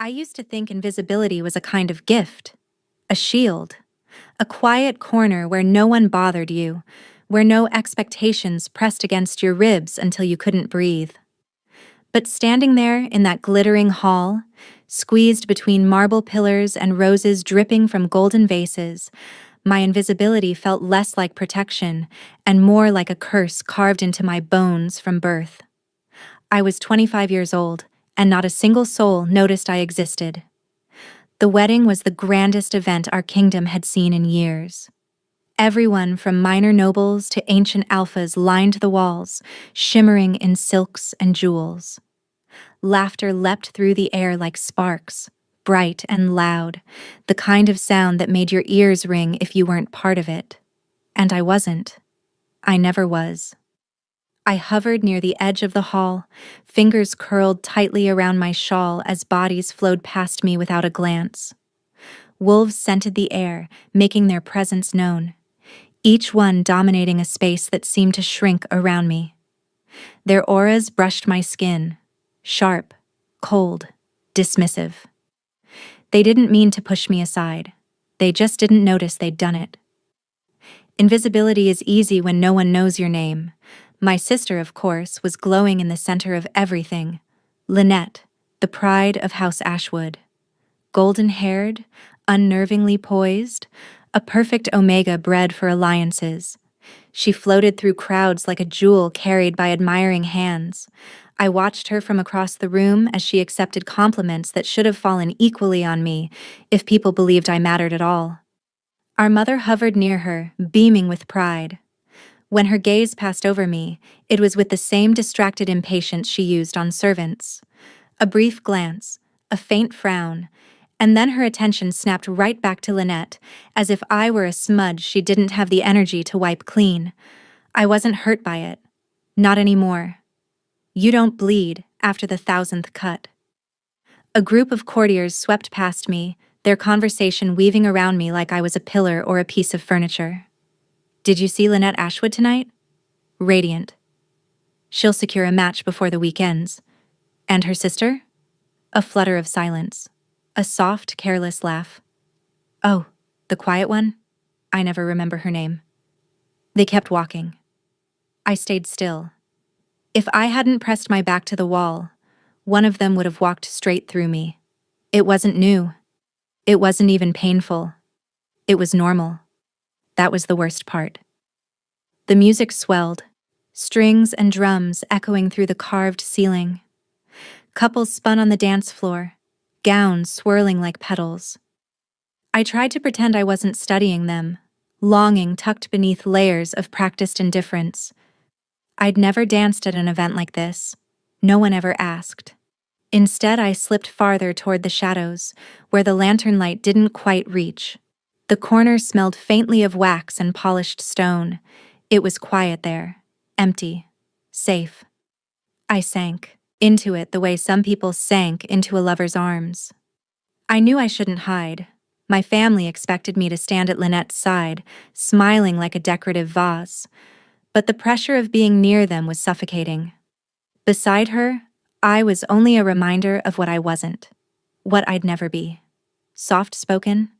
I used to think invisibility was a kind of gift, a shield, a quiet corner where no one bothered you, where no expectations pressed against your ribs until you couldn't breathe. But standing there in that glittering hall, squeezed between marble pillars and roses dripping from golden vases, my invisibility felt less like protection and more like a curse carved into my bones from birth. I was 25 years old, and not a single soul noticed I existed. The wedding was the grandest event our kingdom had seen in years. Everyone from minor nobles to ancient alphas lined the walls, shimmering in silks and jewels. Laughter leapt through the air like sparks, bright and loud, the kind of sound that made your ears ring if you weren't part of it. And I wasn't. I never was. I hovered near the edge of the hall, fingers curled tightly around my shawl as bodies flowed past me without a glance. Wolves scented the air, making their presence known, each one dominating a space that seemed to shrink around me. Their auras brushed my skin, sharp, cold, dismissive. They didn't mean to push me aside. They just didn't notice they'd done it. Invisibility is easy when no one knows your name. My sister, of course, was glowing in the center of everything. Lynette, the pride of House Ashwood. Golden-haired, unnervingly poised, a perfect omega bred for alliances. She floated through crowds like a jewel carried by admiring hands. I watched her from across the room as she accepted compliments that should have fallen equally on me if people believed I mattered at all. Our mother hovered near her, beaming with pride. When her gaze passed over me, it was with the same distracted impatience she used on servants. A brief glance, a faint frown, and then her attention snapped right back to Lynette, as if I were a smudge she didn't have the energy to wipe clean. I wasn't hurt by it. Not anymore. You don't bleed after the 1,000th cut. A group of courtiers swept past me, their conversation weaving around me like I was a pillar or a piece of furniture. Did you see Lynette Ashwood tonight? Radiant. She'll secure a match before the week ends. And her sister? A flutter of silence. A soft, careless laugh. Oh, the quiet one? I never remember her name. They kept walking. I stayed still. If I hadn't pressed my back to the wall, one of them would have walked straight through me. It wasn't new. It wasn't even painful. It was normal. That was the worst part. The music swelled, strings and drums echoing through the carved ceiling. Couples spun on the dance floor, gowns swirling like petals. I tried to pretend I wasn't studying them, longing tucked beneath layers of practiced indifference. I'd never danced at an event like this. No one ever asked. Instead, I slipped farther toward the shadows, where the lantern light didn't quite reach. The corner smelled faintly of wax and polished stone. It was quiet there, empty, safe. I sank into it the way some people sank into a lover's arms. I knew I shouldn't hide. My family expected me to stand at Lynette's side, smiling like a decorative vase. But the pressure of being near them was suffocating. Beside her, I was only a reminder of what I wasn't, what I'd never be. Soft-spoken,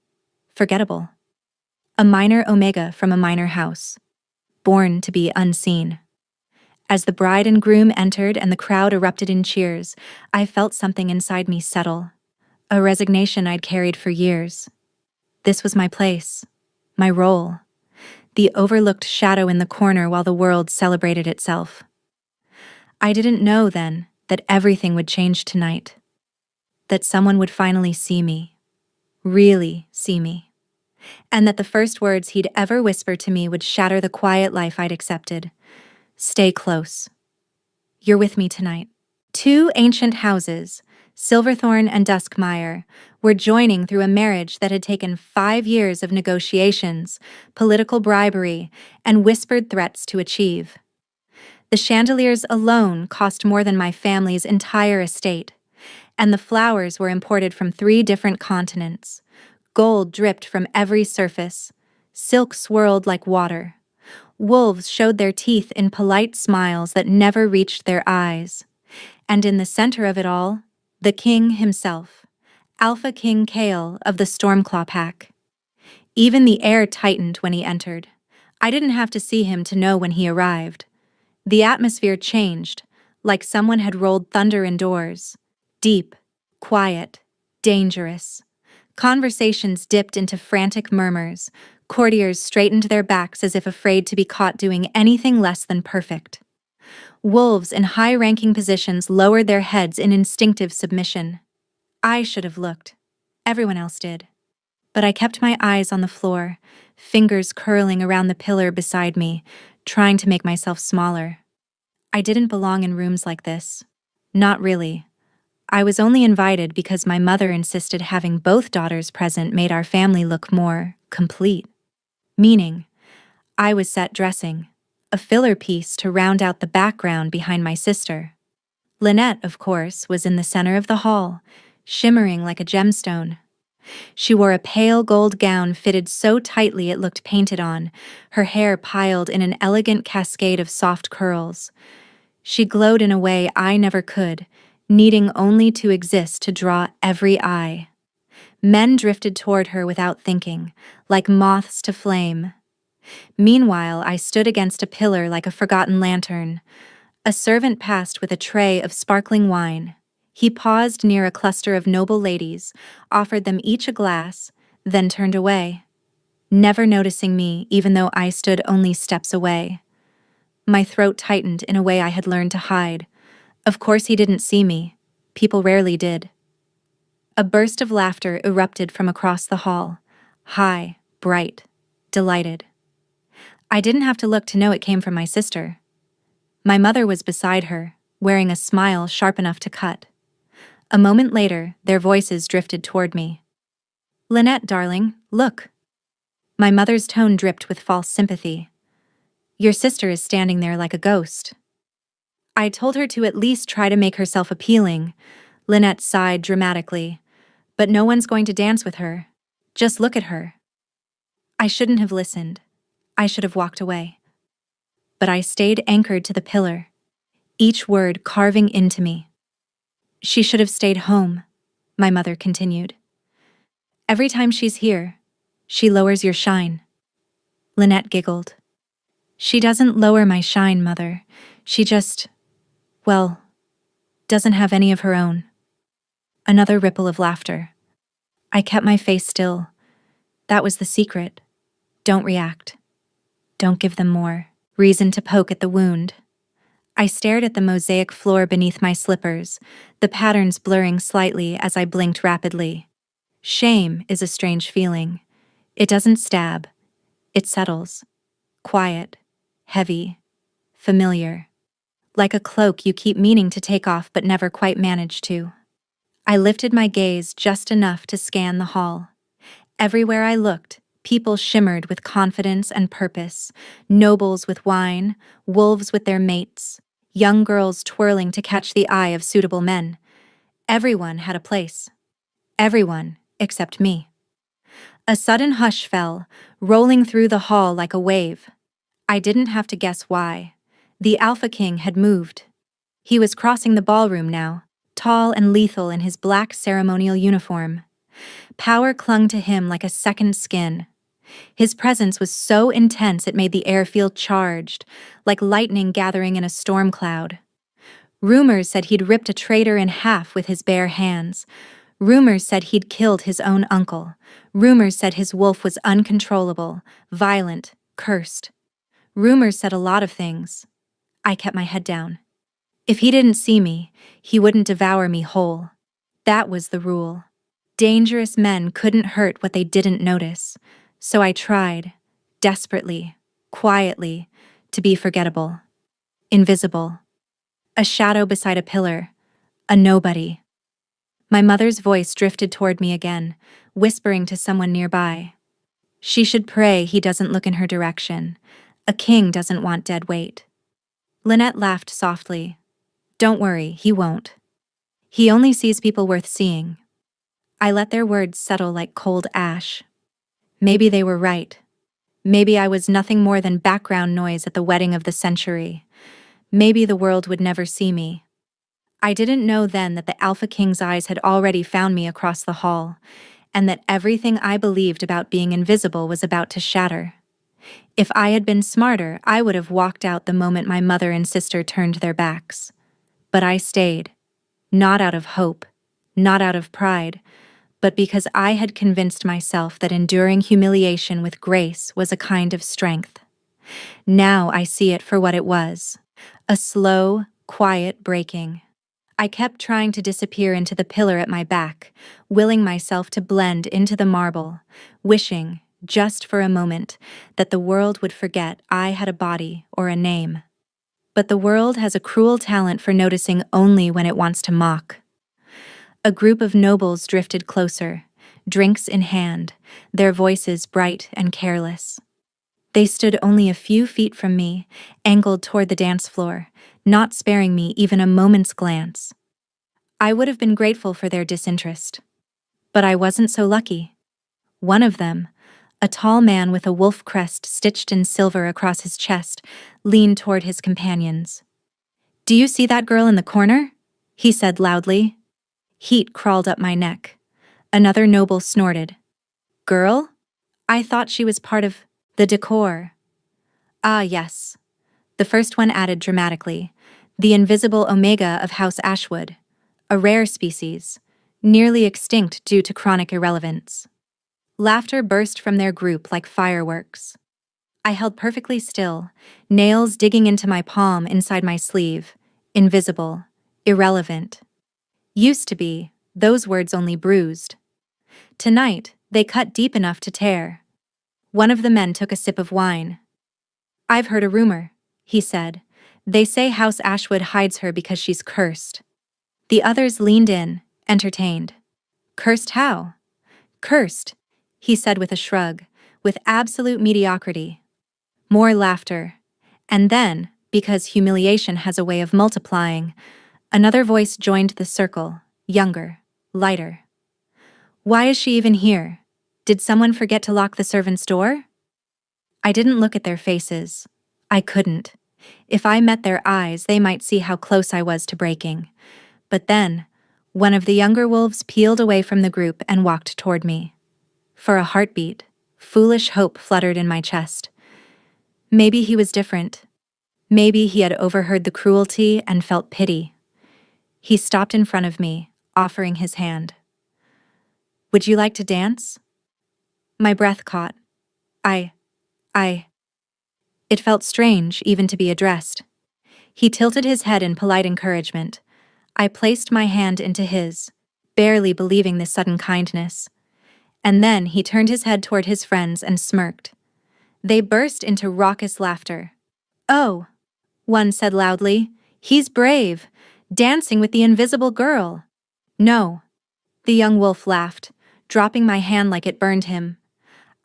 forgettable. A minor omega from a minor house, born to be unseen. As the bride and groom entered and the crowd erupted in cheers, I felt something inside me settle, a resignation I'd carried for years. This was my place, my role, the overlooked shadow in the corner while the world celebrated itself. I didn't know then that everything would change tonight, that someone would finally see me, really see me, and that the first words he'd ever whisper to me would shatter the quiet life I'd accepted. Stay close. You're with me tonight. Two ancient houses, Silverthorn and Duskmire, were joining through a marriage that had taken 5 years of negotiations, political bribery, and whispered threats to achieve. The chandeliers alone cost more than my family's entire estate, and the flowers were imported from 3 different continents. Gold dripped from every surface. Silk swirled like water. Wolves showed their teeth in polite smiles that never reached their eyes. And in the center of it all, the king himself, Alpha King Kale of the Stormclaw Pack. Even the air tightened when he entered. I didn't have to see him to know when he arrived. The atmosphere changed, like someone had rolled thunder indoors. Deep, quiet, dangerous. Conversations dipped into frantic murmurs. Courtiers straightened their backs as if afraid to be caught doing anything less than perfect. Wolves in high-ranking positions lowered their heads in instinctive submission. I should have looked. Everyone else did. But I kept my eyes on the floor, fingers curling around the pillar beside me, trying to make myself smaller. I didn't belong in rooms like this. Not really. I was only invited because my mother insisted having both daughters present made our family look more complete. Meaning, I was set dressing, a filler piece to round out the background behind my sister. Lynette, of course, was in the center of the hall, shimmering like a gemstone. She wore a pale gold gown fitted so tightly it looked painted on, her hair piled in an elegant cascade of soft curls. She glowed in a way I never could, needing only to exist to draw every eye. Men drifted toward her without thinking, like moths to flame. Meanwhile, I stood against a pillar like a forgotten lantern. A servant passed with a tray of sparkling wine. He paused near a cluster of noble ladies, offered them each a glass, then turned away, never noticing me even though I stood only steps away. My throat tightened in a way I had learned to hide. Of course he didn't see me. People rarely did. A burst of laughter erupted from across the hall. High, bright, delighted. I didn't have to look to know it came from my sister. My mother was beside her, wearing a smile sharp enough to cut. A moment later, their voices drifted toward me. "Lynette, darling, look." My mother's tone dripped with false sympathy. "Your sister is standing there like a ghost." I told her to at least try to make herself appealing. Lynette sighed dramatically. "But no one's going to dance with her. Just look at her." I shouldn't have listened. I should have walked away. But I stayed anchored to the pillar, each word carving into me. "She should have stayed home," my mother continued. "Every time she's here, she lowers your shine." Lynette giggled. "She doesn't lower my shine, Mother. She just, well, doesn't have any of her own." Another ripple of laughter. I kept my face still. That was the secret. Don't react. Don't give them more reason to poke at the wound. I stared at the mosaic floor beneath my slippers, the patterns blurring slightly as I blinked rapidly. Shame is a strange feeling. It doesn't stab. It settles. Quiet, heavy, familiar. Like a cloak you keep meaning to take off but never quite manage to. I lifted my gaze just enough to scan the hall. Everywhere I looked, people shimmered with confidence and purpose, nobles with wine, wolves with their mates, young girls twirling to catch the eye of suitable men. Everyone had a place. Everyone except me. A sudden hush fell, rolling through the hall like a wave. I didn't have to guess why. The Alpha King had moved. He was crossing the ballroom now, tall and lethal in his black ceremonial uniform. Power clung to him like a second skin. His presence was so intense it made the air feel charged, like lightning gathering in a storm cloud. Rumors said he'd ripped a traitor in half with his bare hands. Rumors said he'd killed his own uncle. Rumors said his wolf was uncontrollable, violent, cursed. Rumors said a lot of things. I kept my head down. If he didn't see me, he wouldn't devour me whole. That was the rule. Dangerous men couldn't hurt what they didn't notice. So I tried, desperately, quietly, to be forgettable. Invisible. A shadow beside a pillar. A nobody. My mother's voice drifted toward me again, whispering to someone nearby. She should pray he doesn't look in her direction. A king doesn't want dead weight. Lynette laughed softly. Don't worry, he won't. He only sees people worth seeing. I let their words settle like cold ash. Maybe they were right. Maybe I was nothing more than background noise at the wedding of the century. Maybe the world would never see me. I didn't know then that the Alpha King's eyes had already found me across the hall, and that everything I believed about being invisible was about to shatter. If I had been smarter, I would have walked out the moment my mother and sister turned their backs. But I stayed, not out of hope, not out of pride, but because I had convinced myself that enduring humiliation with grace was a kind of strength. Now I see it for what it was, a slow, quiet breaking. I kept trying to disappear into the pillar at my back, willing myself to blend into the marble, wishing, just for a moment, that the world would forget I had a body or a name. But the world has a cruel talent for noticing only when it wants to mock. A group of nobles drifted closer, drinks in hand, their voices bright and careless. They stood only a few feet from me, angled toward the dance floor, not sparing me even a moment's glance. I would have been grateful for their disinterest. But I wasn't so lucky. One of them, a tall man with a wolf crest stitched in silver across his chest, leaned toward his companions. "Do you see that girl in the corner?" he said loudly. Heat crawled up my neck. Another noble snorted. "Girl? I thought she was part of the decor." "Ah, yes." The first one added dramatically. "The invisible Omega of House Ashwood. A rare species, nearly extinct due to chronic irrelevance." Laughter burst from their group like fireworks. I held perfectly still, nails digging into my palm inside my sleeve. Invisible. Irrelevant. Used to be, those words only bruised. Tonight, they cut deep enough to tear. One of the men took a sip of wine. "I've heard a rumor," he said. "They say House Ashwood hides her because she's cursed." The others leaned in, entertained. "Cursed how?" "Cursed," he said with a shrug, "with absolute mediocrity." More laughter. And then, because humiliation has a way of multiplying, another voice joined the circle, younger, lighter. "Why is she even here? Did someone forget to lock the servants' door?" I didn't look at their faces. I couldn't. If I met their eyes, they might see how close I was to breaking. But then, one of the younger wolves peeled away from the group and walked toward me. For a heartbeat, foolish hope fluttered in my chest. Maybe he was different. Maybe he had overheard the cruelty and felt pity. He stopped in front of me, offering his hand. "Would you like to dance?" My breath caught. I. It felt strange even to be addressed. He tilted his head in polite encouragement. I placed my hand into his, barely believing this sudden kindness. And then he turned his head toward his friends and smirked. They burst into raucous laughter. "Oh," one said loudly, "he's brave, dancing with the invisible girl." "No," the young wolf laughed, dropping my hand like it burned him.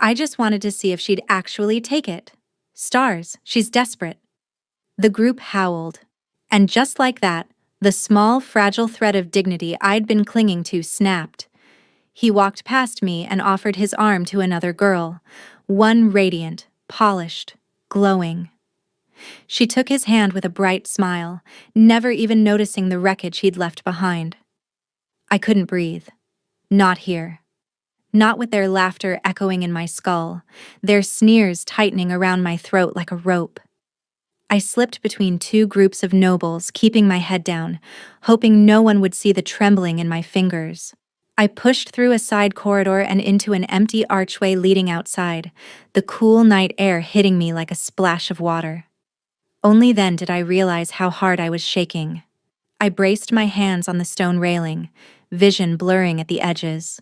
"I just wanted to see if she'd actually take it. Stars, she's desperate." The group howled. And just like that, the small, fragile thread of dignity I'd been clinging to snapped. He walked past me and offered his arm to another girl, one radiant, polished, glowing. She took his hand with a bright smile, never even noticing the wreckage he'd left behind. I couldn't breathe. Not here. Not with their laughter echoing in my skull, their sneers tightening around my throat like a rope. I slipped between two groups of nobles, keeping my head down, hoping no one would see the trembling in my fingers. I pushed through a side corridor and into an empty archway leading outside, the cool night air hitting me like a splash of water. Only then did I realize how hard I was shaking. I braced my hands on the stone railing, vision blurring at the edges.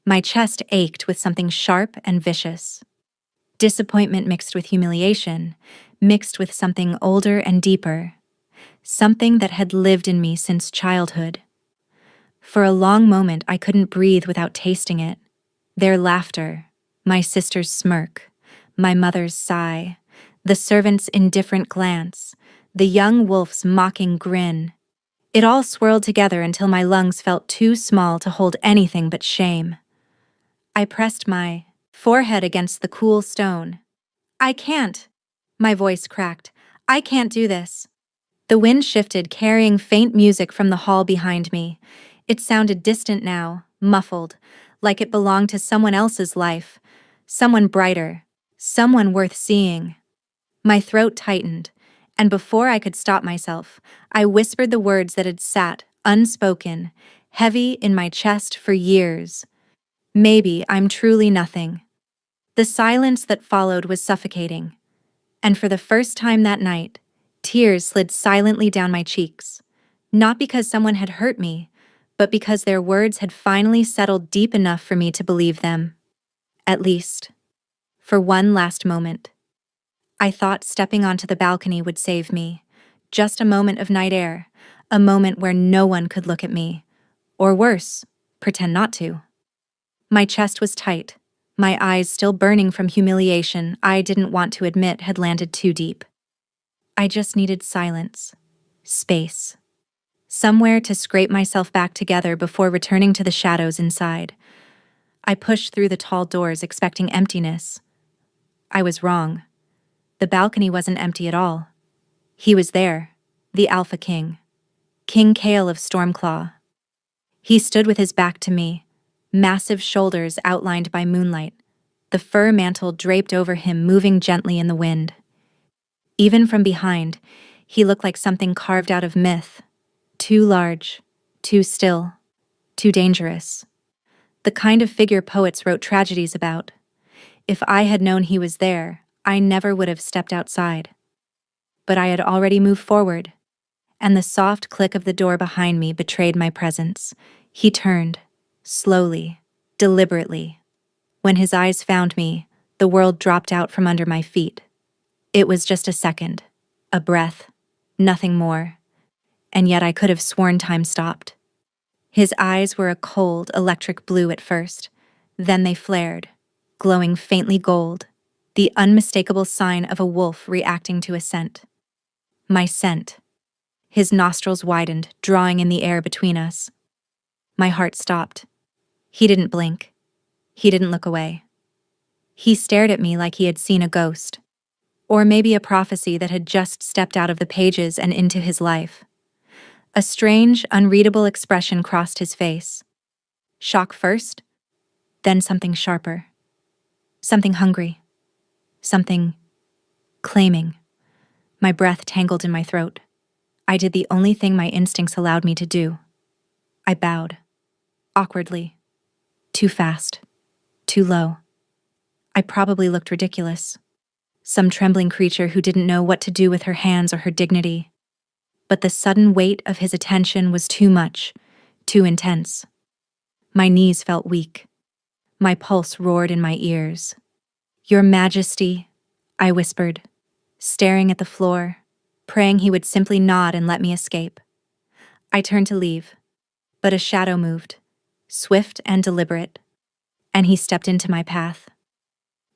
My chest ached with something sharp and vicious. Disappointment mixed with humiliation, mixed with something older and deeper. Something that had lived in me since childhood. For a long moment I couldn't breathe without tasting it. Their laughter, my sister's smirk, my mother's sigh, the servant's indifferent glance, the young wolf's mocking grin. It all swirled together until my lungs felt too small to hold anything but shame. I pressed my forehead against the cool stone. "I can't," my voice cracked. "I can't do this." The wind shifted, carrying faint music from the hall behind me. It sounded distant now, muffled, like it belonged to someone else's life, someone brighter, someone worth seeing. My throat tightened, and before I could stop myself, I whispered the words that had sat, unspoken, heavy in my chest for years. Maybe I'm truly nothing. The silence that followed was suffocating, and for the first time that night, tears slid silently down my cheeks, not because someone had hurt me, but because their words had finally settled deep enough for me to believe them. At least, for one last moment. I thought stepping onto the balcony would save me. Just a moment of night air, a moment where no one could look at me. Or worse, pretend not to. My chest was tight, my eyes still burning from humiliation I didn't want to admit had landed too deep. I just needed silence, space, somewhere to scrape myself back together before returning to the shadows inside. I pushed through the tall doors expecting emptiness. I was wrong. The balcony wasn't empty at all. He was there, the Alpha King, King Kale of Stormclaw. He stood with his back to me, massive shoulders outlined by moonlight, the fur mantle draped over him moving gently in the wind. Even from behind, he looked like something carved out of myth, too large, too still, too dangerous. The kind of figure poets wrote tragedies about. If I had known he was there, I never would have stepped outside. But I had already moved forward, and the soft click of the door behind me betrayed my presence. He turned, slowly, deliberately. When his eyes found me, the world dropped out from under my feet. It was just a second, a breath, nothing more, and yet I could have sworn time stopped. His eyes were a cold, electric blue at first, then they flared, glowing faintly gold, the unmistakable sign of a wolf reacting to a scent. My scent. His nostrils widened, drawing in the air between us. My heart stopped. He didn't blink. He didn't look away. He stared at me like he had seen a ghost, or maybe a prophecy that had just stepped out of the pages and into his life. A strange, unreadable expression crossed his face. Shock first, then something sharper. Something hungry. Something claiming. My breath tangled in my throat. I did the only thing my instincts allowed me to do. I bowed. Awkwardly. Too fast. Too low. I probably looked ridiculous. Some trembling creature who didn't know what to do with her hands or her dignity. But the sudden weight of his attention was too much, too intense. My knees felt weak. My pulse roared in my ears. "Your Majesty," I whispered, staring at the floor, praying he would simply nod and let me escape. I turned to leave, but a shadow moved, swift and deliberate, and he stepped into my path.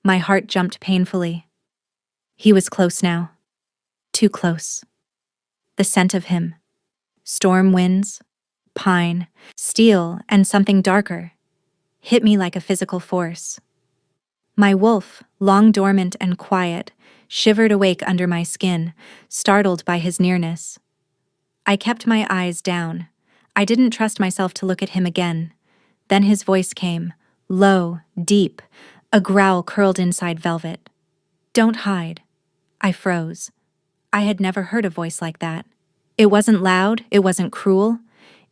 My heart jumped painfully. He was close now. Too close. The scent of him. Storm winds, pine, steel, and something darker hit me like a physical force. My wolf, long dormant and quiet, shivered awake under my skin, startled by his nearness. I kept my eyes down. I didn't trust myself to look at him again. Then his voice came, low, deep, a growl curled inside velvet. "Don't hide." I froze. I had never heard a voice like that. It wasn't loud, it wasn't cruel.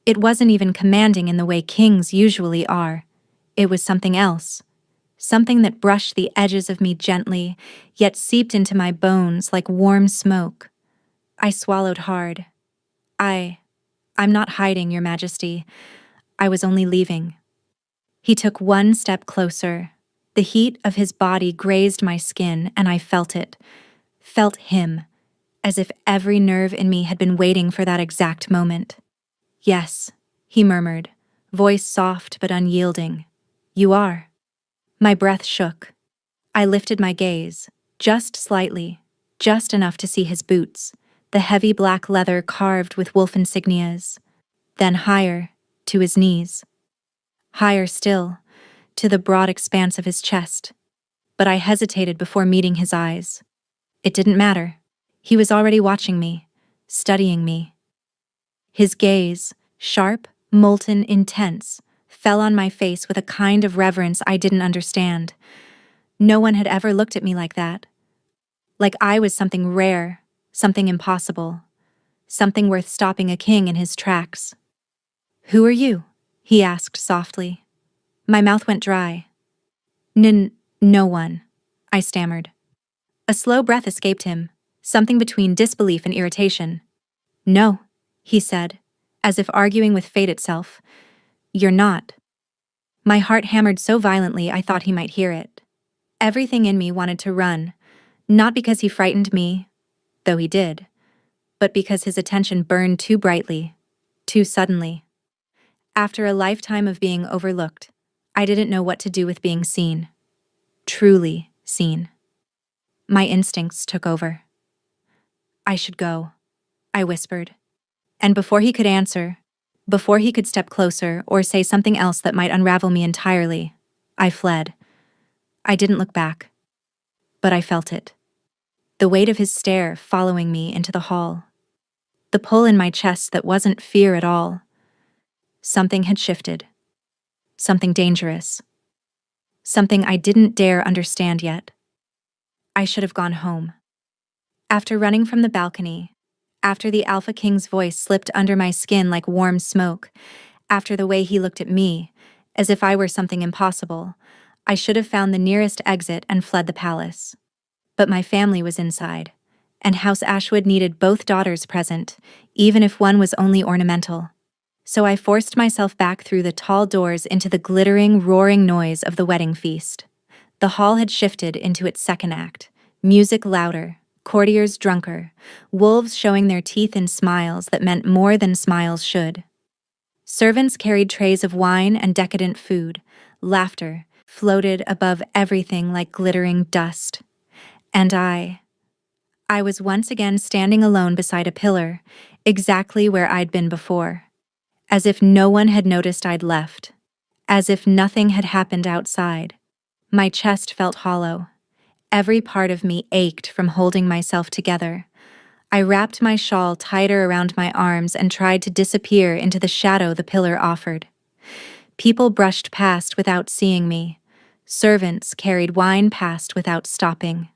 It wasn't even commanding in the way kings usually are. It was something else. Something that brushed the edges of me gently, yet seeped into my bones like warm smoke. I swallowed hard. I'm not hiding, Your Majesty. I was only leaving. He took one step closer. The heat of his body grazed my skin, and I felt it. Felt him, as if every nerve in me had been waiting for that exact moment. "Yes," he murmured, voice soft but unyielding. "You are." My breath shook. I lifted my gaze, just slightly, just enough to see his boots, the heavy black leather carved with wolf insignias, then higher, to his knees. Higher still, to the broad expanse of his chest. But I hesitated before meeting his eyes. It didn't matter. He was already watching me, studying me. His gaze, sharp, molten, intense, fell on my face with a kind of reverence I didn't understand. No one had ever looked at me like that. Like I was something rare, something impossible, something worth stopping a king in his tracks. "Who are you?" he asked softly. My mouth went dry. No one," I stammered. A slow breath escaped him, something between disbelief and irritation. "No," he said, as if arguing with fate itself. "You're not." My heart hammered so violently I thought he might hear it. Everything in me wanted to run, not because he frightened me, though he did, but because his attention burned too brightly, too suddenly. After a lifetime of being overlooked, I didn't know what to do with being seen. Truly seen. My instincts took over. "I should go," I whispered. And before he could answer, before he could step closer or say something else that might unravel me entirely, I fled. I didn't look back, but I felt it. The weight of his stare following me into the hall. The pull in my chest that wasn't fear at all. Something had shifted. Something dangerous. Something I didn't dare understand yet. I should have gone home. After running from the balcony, after the Alpha King's voice slipped under my skin like warm smoke, after the way he looked at me, as if I were something impossible, I should have found the nearest exit and fled the palace. But my family was inside, and House Ashwood needed both daughters present, even if one was only ornamental. So I forced myself back through the tall doors into the glittering, roaring noise of the wedding feast. The hall had shifted into its second act, music louder, courtiers drunker, wolves showing their teeth in smiles that meant more than smiles should. Servants carried trays of wine and decadent food. Laughter floated above everything like glittering dust. And I was once again standing alone beside a pillar, exactly where I'd been before. As if no one had noticed I'd left. As if nothing had happened outside. My chest felt hollow. Every part of me ached from holding myself together. I wrapped my shawl tighter around my arms and tried to disappear into the shadow the pillar offered. People brushed past without seeing me. Servants carried wine past without stopping.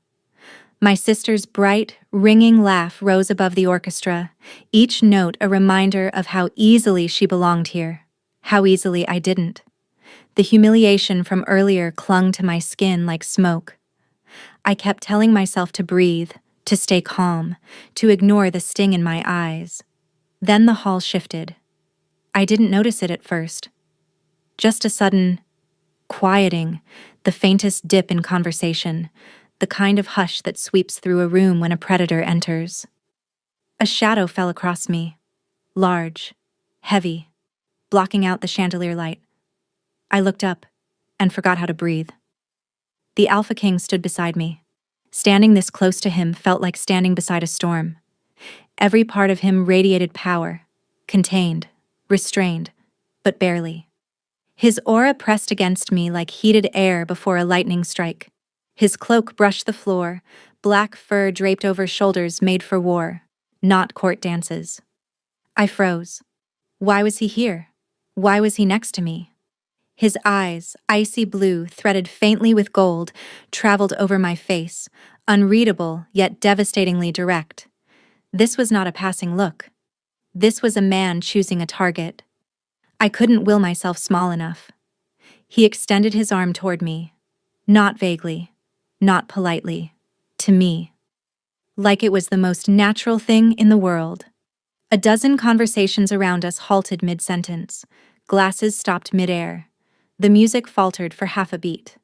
My sister's bright, ringing laugh rose above the orchestra, each note a reminder of how easily she belonged here, how easily I didn't. The humiliation from earlier clung to my skin like smoke. I kept telling myself to breathe, to stay calm, to ignore the sting in my eyes. Then the hall shifted. I didn't notice it at first. Just a sudden quieting, the faintest dip in conversation, the kind of hush that sweeps through a room when a predator enters. A shadow fell across me, large, heavy, blocking out the chandelier light. I looked up and forgot how to breathe. The Alpha King stood beside me. Standing this close to him felt like standing beside a storm. Every part of him radiated power, contained, restrained, but barely. His aura pressed against me like heated air before a lightning strike. His cloak brushed the floor, black fur draped over shoulders made for war, not court dances. I froze. Why was he here? Why was he next to me? His eyes, icy blue, threaded faintly with gold, traveled over my face, unreadable yet devastatingly direct. This was not a passing look. This was a man choosing a target. I couldn't will myself small enough. He extended his arm toward me, not vaguely, not politely, to me. Like it was the most natural thing in the world. A dozen conversations around us halted mid-sentence. Glasses stopped mid-air. The music faltered for half a beat.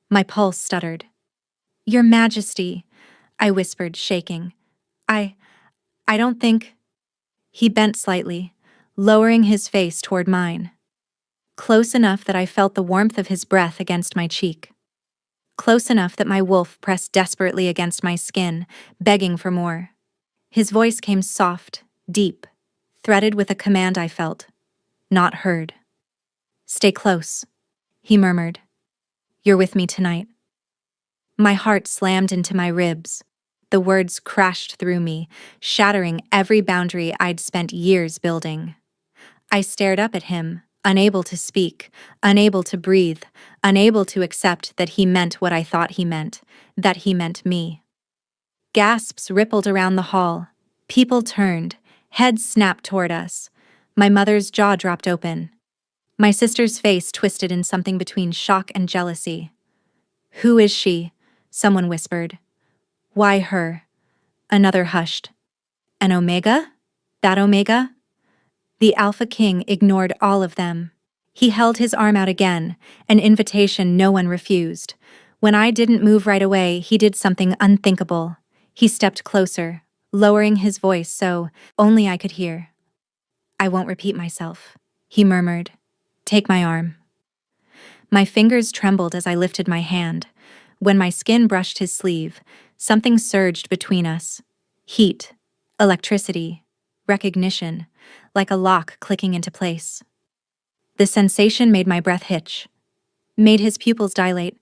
My pulse stuttered. "Your Majesty," I whispered, shaking. I don't think—" He bent slightly, lowering his face toward mine. Close enough that I felt the warmth of his breath against my cheek. Close enough that my wolf pressed desperately against my skin, begging for more. His voice came soft, deep, threaded with a command I felt, not heard. "Stay close," he murmured. "You're with me tonight." My heart slammed into my ribs. The words crashed through me, shattering every boundary I'd spent years building. I stared up at him, unable to speak, unable to breathe, unable to accept that he meant what I thought he meant, that he meant me. Gasps rippled around the hall. People turned, heads snapped toward us. My mother's jaw dropped open. My sister's face twisted in something between shock and jealousy. "Who is she?" someone whispered. "Why her?" Another hushed. "An Omega? That Omega?" The Alpha King ignored all of them. He held his arm out again, an invitation no one refused. When I didn't move right away, he did something unthinkable. He stepped closer, lowering his voice so only I could hear. "I won't repeat myself," he murmured. "Take my arm." My fingers trembled as I lifted my hand. When my skin brushed his sleeve, something surged between us. Heat, electricity, recognition, like a lock clicking into place. The sensation made my breath hitch, made his pupils dilate.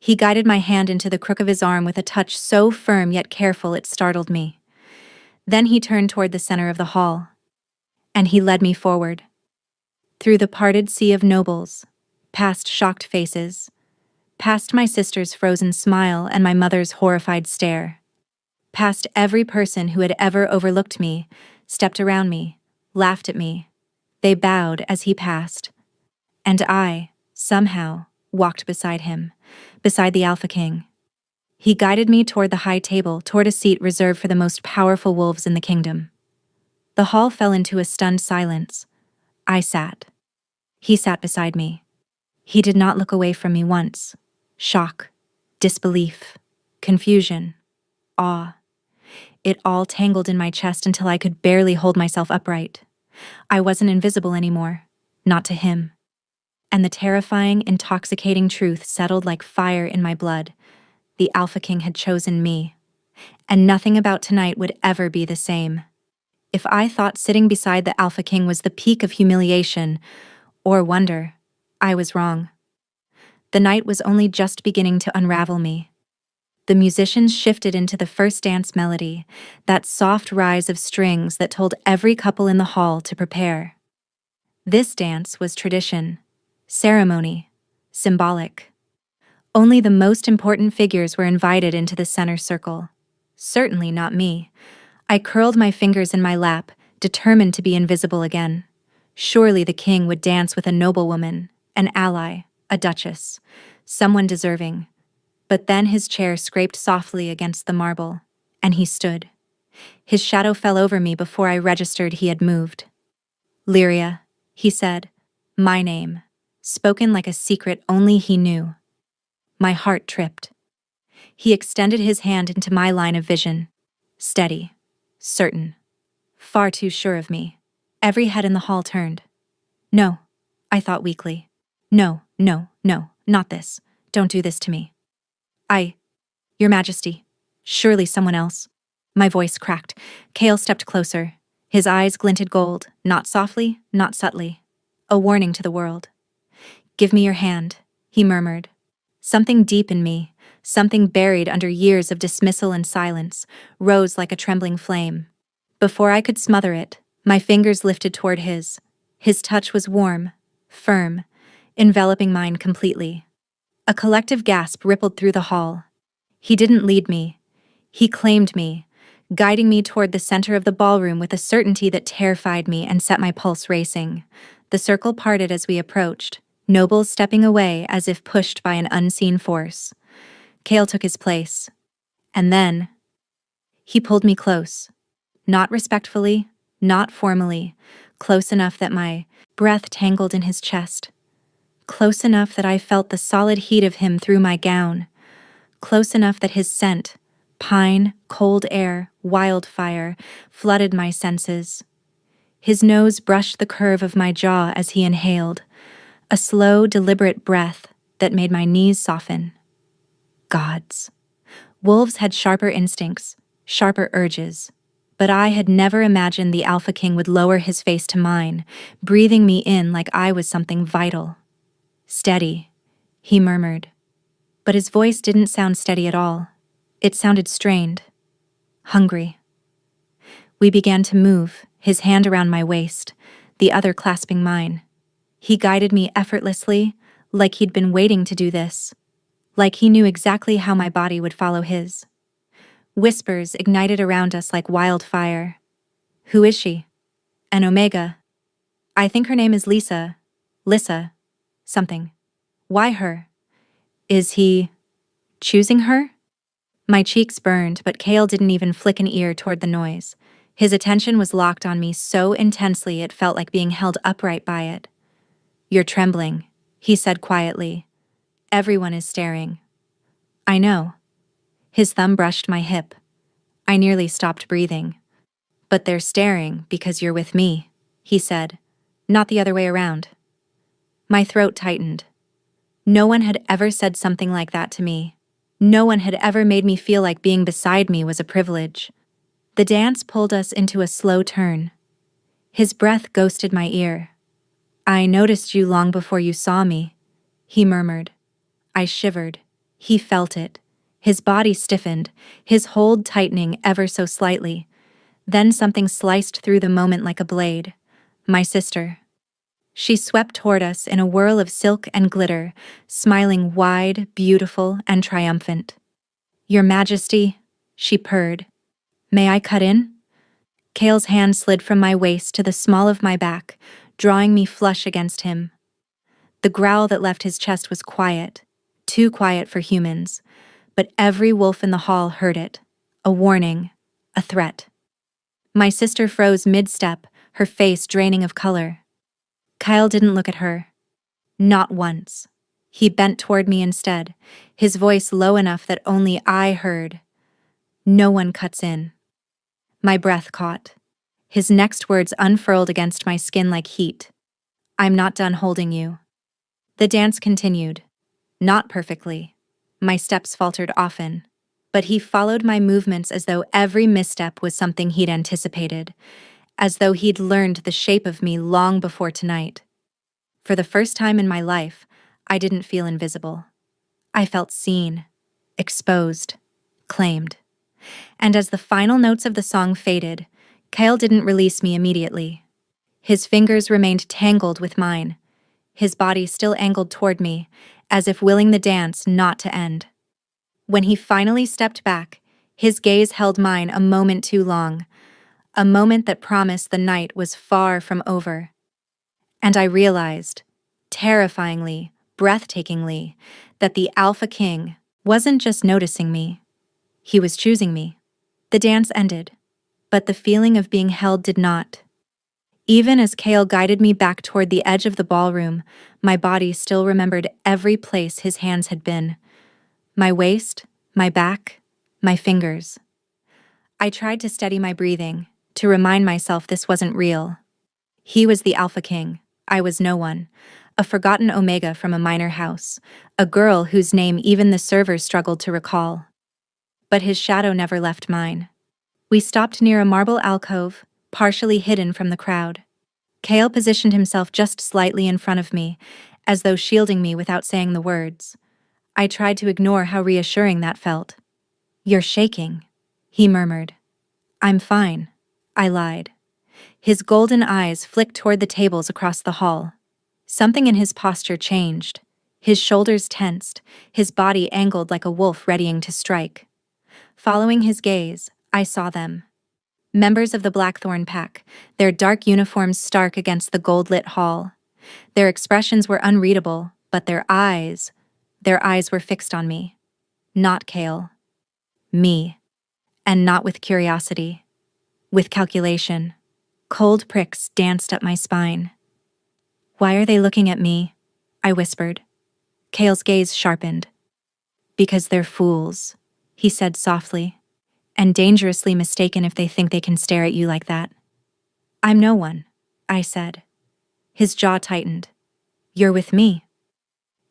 He guided my hand into the crook of his arm with a touch so firm yet careful it startled me. Then he turned toward the center of the hall, and he led me forward. Through the parted sea of nobles, past shocked faces, past my sister's frozen smile and my mother's horrified stare, past every person who had ever overlooked me, stepped around me, laughed at me. They bowed as he passed. And I, somehow, walked beside him, beside the Alpha King. He guided me toward the high table, toward a seat reserved for the most powerful wolves in the kingdom. The hall fell into a stunned silence. I sat. He sat beside me. He did not look away from me once. Shock, disbelief, confusion, awe. It all tangled in my chest until I could barely hold myself upright. I wasn't invisible anymore, not to him. And the terrifying, intoxicating truth settled like fire in my blood. The Alpha King had chosen me. And nothing about tonight would ever be the same. If I thought sitting beside the Alpha King was the peak of humiliation or wonder, I was wrong. The night was only just beginning to unravel me. The musicians shifted into the first dance melody, that soft rise of strings that told every couple in the hall to prepare. This dance was tradition, ceremony, symbolic. Only the most important figures were invited into the center circle. Certainly not me. I curled my fingers in my lap, determined to be invisible again. Surely the king would dance with a noblewoman, an ally, a duchess, someone deserving. But then his chair scraped softly against the marble, and he stood. His shadow fell over me before I registered he had moved. "Lyria," he said, my name, spoken like a secret only he knew. My heart tripped. He extended his hand into my line of vision. Steady, certain, far too sure of me. Every head in the hall turned. "No," I thought weakly. "No, no, no, not this. Don't do this to me." Your Majesty, surely someone else." My voice cracked. Kale stepped closer. His eyes glinted gold, not softly, not subtly. A warning to the world. "Give me your hand," he murmured. Something deep in me, something buried under years of dismissal and silence, rose like a trembling flame. Before I could smother it, my fingers lifted toward his. His touch was warm, firm, enveloping mine completely. A collective gasp rippled through the hall. He didn't lead me. He claimed me, guiding me toward the center of the ballroom with a certainty that terrified me and set my pulse racing. The circle parted as we approached, nobles stepping away as if pushed by an unseen force. Kale took his place. And then he pulled me close. Not respectfully, not formally, close enough that my breath tangled in his chest. Close enough that I felt the solid heat of him through my gown. Close enough that his scent, pine, cold air, wildfire, flooded my senses. His nose brushed the curve of my jaw as he inhaled, a slow, deliberate breath that made my knees soften. Gods. Wolves had sharper instincts, sharper urges, but I had never imagined the Alpha King would lower his face to mine, breathing me in like I was something vital. "Steady," he murmured. But his voice didn't sound steady at all. It sounded strained, hungry. We began to move, his hand around my waist, the other clasping mine. He guided me effortlessly, like he'd been waiting to do this, like he knew exactly how my body would follow his. Whispers ignited around us like wildfire. Who is she? An Omega. I think her name is Lissa, something. Why her? Is he choosing her? My cheeks burned, but Kale didn't even flick an ear toward the noise. His attention was locked on me so intensely it felt like being held upright by it. You're trembling, he said quietly. Everyone is staring. I know. His thumb brushed my hip. I nearly stopped breathing. But they're staring because you're with me, he said, not the other way around. My throat tightened. No one had ever said something like that to me. No one had ever made me feel like being beside me was a privilege. The dance pulled us into a slow turn. His breath ghosted my ear. I noticed you long before you saw me, he murmured. I shivered. He felt it. His body stiffened, his hold tightening ever so slightly. Then something sliced through the moment like a blade. My sister. She swept toward us in a whirl of silk and glitter, smiling wide, beautiful, and triumphant. Your Majesty, she purred. May I cut in? Kale's hand slid from my waist to the small of my back, drawing me flush against him. The growl that left his chest was quiet, too quiet for humans, but every wolf in the hall heard it. A warning, a threat. My sister froze mid-step, her face draining of color. Kyle didn't look at her. Not once. He bent toward me instead, his voice low enough that only I heard. No one cuts in. My breath caught. His next words unfurled against my skin like heat. I'm not done holding you. The dance continued. Not perfectly. My steps faltered often. But he followed my movements as though every misstep was something he'd anticipated, as though he'd learned the shape of me long before tonight. For the first time in my life, I didn't feel invisible. I felt seen, exposed, claimed. And as the final notes of the song faded, Kyle didn't release me immediately. His fingers remained tangled with mine, his body still angled toward me, as if willing the dance not to end. When he finally stepped back, his gaze held mine a moment too long, a moment that promised the night was far from over. And I realized, terrifyingly, breathtakingly, that the Alpha King wasn't just noticing me. He was choosing me. The dance ended, but the feeling of being held did not. Even as Kale guided me back toward the edge of the ballroom, my body still remembered every place his hands had been. My waist, my back, my fingers. I tried to steady my breathing, to remind myself this wasn't real. He was the Alpha King. I was no one. A forgotten Omega from a minor house. A girl whose name even the servers struggled to recall. But his shadow never left mine. We stopped near a marble alcove, partially hidden from the crowd. Kale positioned himself just slightly in front of me, as though shielding me without saying the words. I tried to ignore how reassuring that felt. You're shaking, he murmured. I'm fine, I lied. His golden eyes flicked toward the tables across the hall. Something in his posture changed. His shoulders tensed, his body angled like a wolf readying to strike. Following his gaze, I saw them. Members of the Blackthorn Pack, their dark uniforms stark against the gold-lit hall. Their expressions were unreadable, but their eyes were fixed on me. Not Kale. Me. And not with curiosity. With calculation. Cold pricks danced up my spine. Why are they looking at me? I whispered. Kale's gaze sharpened. Because they're fools, he said softly, and dangerously mistaken if they think they can stare at you like that. I'm no one, I said. His jaw tightened. You're with me.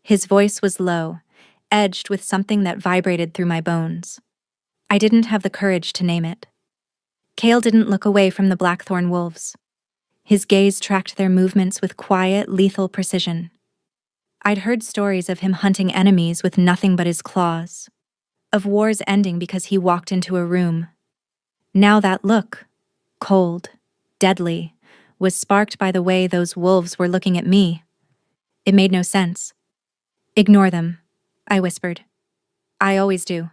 His voice was low, edged with something that vibrated through my bones. I didn't have the courage to name it. Kale didn't look away from the Blackthorn wolves. His gaze tracked their movements with quiet, lethal precision. I'd heard stories of him hunting enemies with nothing but his claws, of wars ending because he walked into a room. Now that look, cold, deadly, was sparked by the way those wolves were looking at me. It made no sense. Ignore them, I whispered. I always do.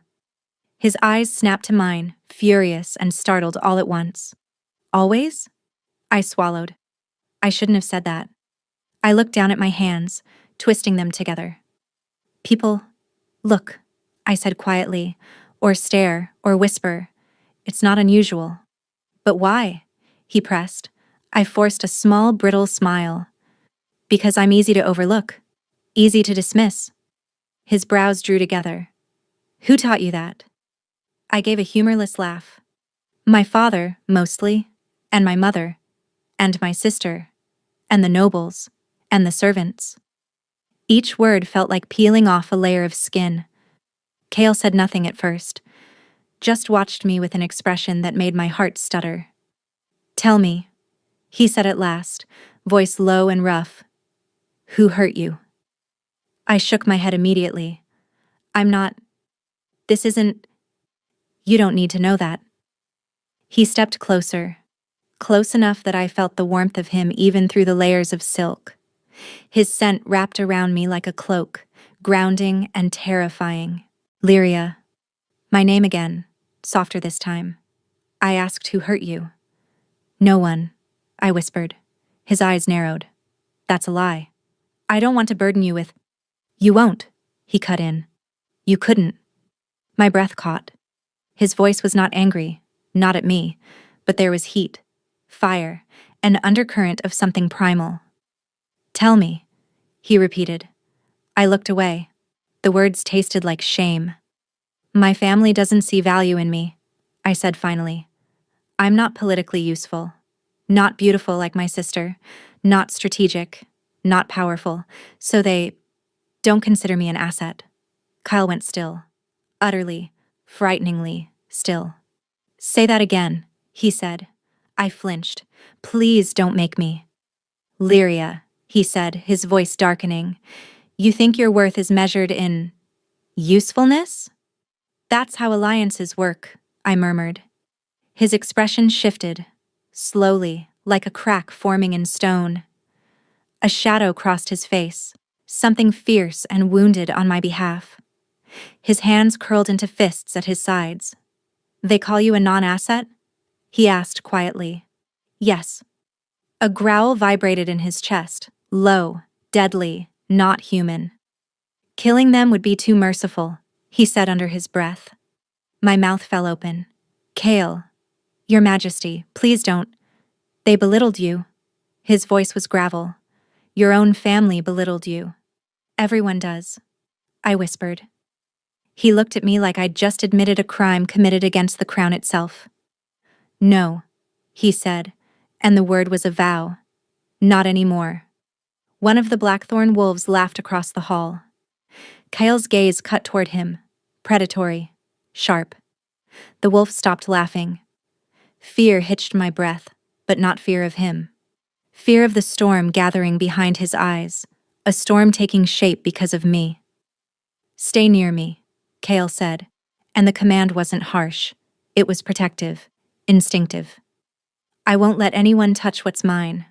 His eyes snapped to mine, furious and startled all at once. Always? I swallowed. I shouldn't have said that. I looked down at my hands, twisting them together. People, look, I said quietly, or stare, or whisper. It's not unusual. But why? He pressed. I forced a small, brittle smile. Because I'm easy to overlook. Easy to dismiss. His brows drew together. Who taught you that? I gave a humorless laugh. My father, mostly, and my mother, and my sister, and the nobles, and the servants. Each word felt like peeling off a layer of skin. Kale said nothing at first, just watched me with an expression that made my heart stutter. Tell me, he said at last, voice low and rough. Who hurt you? I shook my head immediately. I'm not. This isn't. You don't need to know that. He stepped closer, close enough that I felt the warmth of him even through the layers of silk. His scent wrapped around me like a cloak, grounding and terrifying. Lyria. My name again, softer this time. I asked who hurt you. No one, I whispered. His eyes narrowed. That's a lie. I don't want to burden you with. You won't, he cut in. You couldn't. My breath caught. His voice was not angry, not at me, but there was heat, fire, an undercurrent of something primal. Tell me, he repeated. I looked away. The words tasted like shame. My family doesn't see value in me, I said finally. I'm not politically useful, not beautiful like my sister, not strategic, not powerful, so they don't consider me an asset. Kyle went still, utterly, frighteningly still. Say that again, he said. I flinched. Please don't make me. Lyria, he said, his voice darkening. You think your worth is measured in usefulness? That's how alliances work, I murmured. His expression shifted, slowly, like a crack forming in stone. A shadow crossed his face, something fierce and wounded on my behalf. His hands curled into fists at his sides. They call you a non-asset? He asked quietly. Yes. A growl vibrated in his chest, low, deadly, not human. Killing them would be too merciful, he said under his breath. My mouth fell open. Kale, Your Majesty, please don't. They belittled you. His voice was gravel. Your own family belittled you. Everyone does, I whispered. He looked at me like I'd just admitted a crime committed against the crown itself. No, he said, and the word was a vow. Not anymore. One of the Blackthorn wolves laughed across the hall. Kyle's gaze cut toward him, predatory, sharp. The wolf stopped laughing. Fear hitched my breath, but not fear of him. Fear of the storm gathering behind his eyes, a storm taking shape because of me. Stay near me, Kale said, and the command wasn't harsh. It was protective, instinctive. I won't let anyone touch what's mine.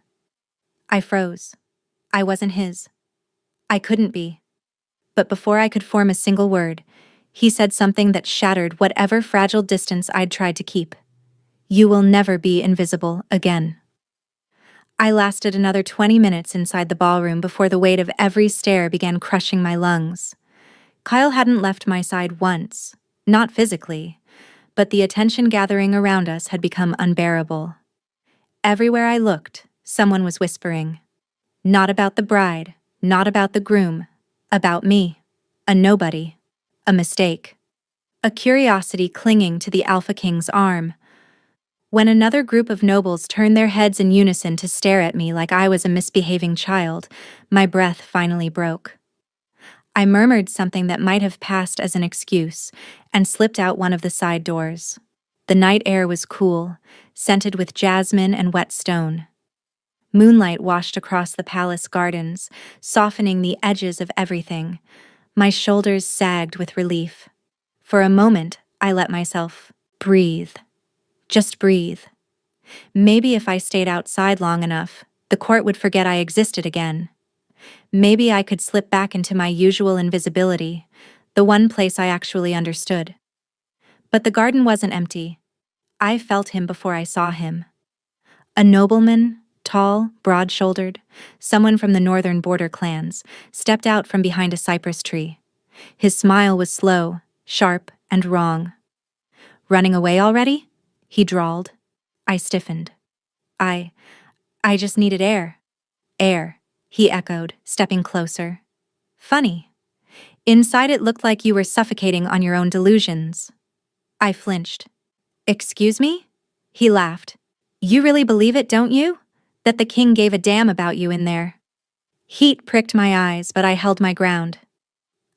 I froze. I wasn't his. I couldn't be. But before I could form a single word, he said something that shattered whatever fragile distance I'd tried to keep. You will never be invisible again. I lasted another 20 minutes inside the ballroom before the weight of every stare began crushing my lungs. Kyle hadn't left my side once, not physically, but the attention gathering around us had become unbearable. Everywhere I looked, someone was whispering. Not about the bride, not about the groom, about me, a nobody, a mistake, a curiosity clinging to the Alpha King's arm. When another group of nobles turned their heads in unison to stare at me like I was a misbehaving child, my breath finally broke. I murmured something that might have passed as an excuse and slipped out one of the side doors. The night air was cool, scented with jasmine and wet stone. Moonlight washed across the palace gardens, softening the edges of everything. My shoulders sagged with relief. For a moment, I let myself breathe. Just breathe. Maybe if I stayed outside long enough, the court would forget I existed again. Maybe I could slip back into my usual invisibility, the one place I actually understood. But the garden wasn't empty. I felt him before I saw him. A nobleman, tall, broad-shouldered, someone from the northern border clans, stepped out from behind a cypress tree. His smile was slow, sharp, and wrong. "Running away already?" he drawled. I stiffened. I just needed air." "Air," he echoed, stepping closer. "Funny. Inside it looked like you were suffocating on your own delusions." I flinched. "Excuse me?" He laughed. "You really believe it, don't you? That the king gave a damn about you in there?" Heat pricked my eyes, but I held my ground.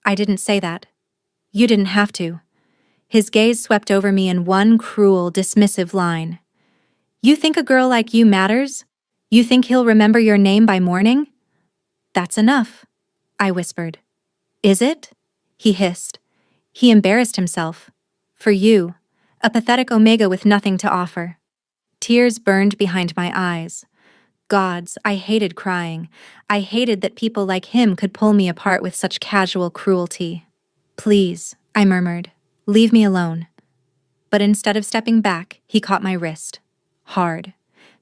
"I didn't say that. You didn't have to." His gaze swept over me in one cruel, dismissive line. "You think a girl like you matters? You think he'll remember your name by morning?" "That's enough," I whispered. "Is it?" he hissed. He embarrassed himself. "For you, a pathetic omega with nothing to offer." Tears burned behind my eyes. Gods, I hated crying. I hated that people like him could pull me apart with such casual cruelty. "Please," I murmured, "leave me alone." But instead of stepping back, he caught my wrist. Hard.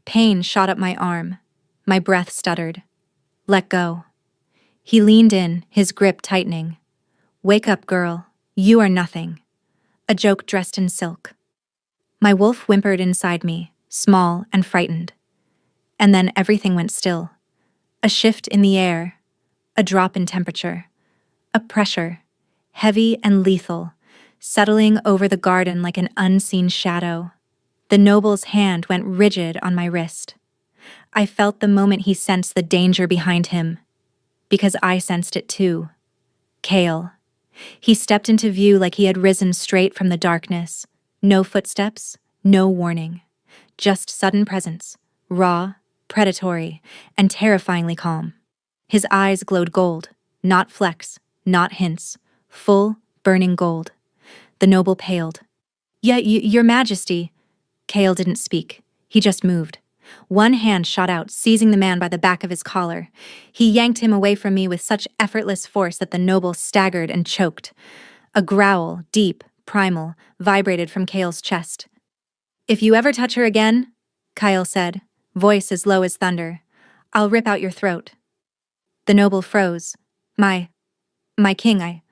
Pain shot up my arm. My breath stuttered. "Let go." He leaned in, his grip tightening. "Wake up, girl. You are nothing." A joke dressed in silk. My wolf whimpered inside me, small and frightened. And then everything went still. A shift in the air. A drop in temperature. A pressure, heavy and lethal, settling over the garden like an unseen shadow. The noble's hand went rigid on my wrist. I felt the moment he sensed the danger behind him. Because I sensed it too. Kale. He stepped into view like he had risen straight from the darkness. No footsteps, no warning. Just sudden presence, raw, predatory, and terrifyingly calm. His eyes glowed gold, not flecks, not hints, full, burning gold. The noble paled. Your Majesty." Kale didn't speak. He just moved. One hand shot out, seizing the man by the back of his collar. He yanked him away from me with such effortless force that the noble staggered and choked. A growl, deep, primal, vibrated from Kale's chest. "If you ever touch her again," Kyle said, voice as low as thunder, "I'll rip out your throat." The noble froze. My king,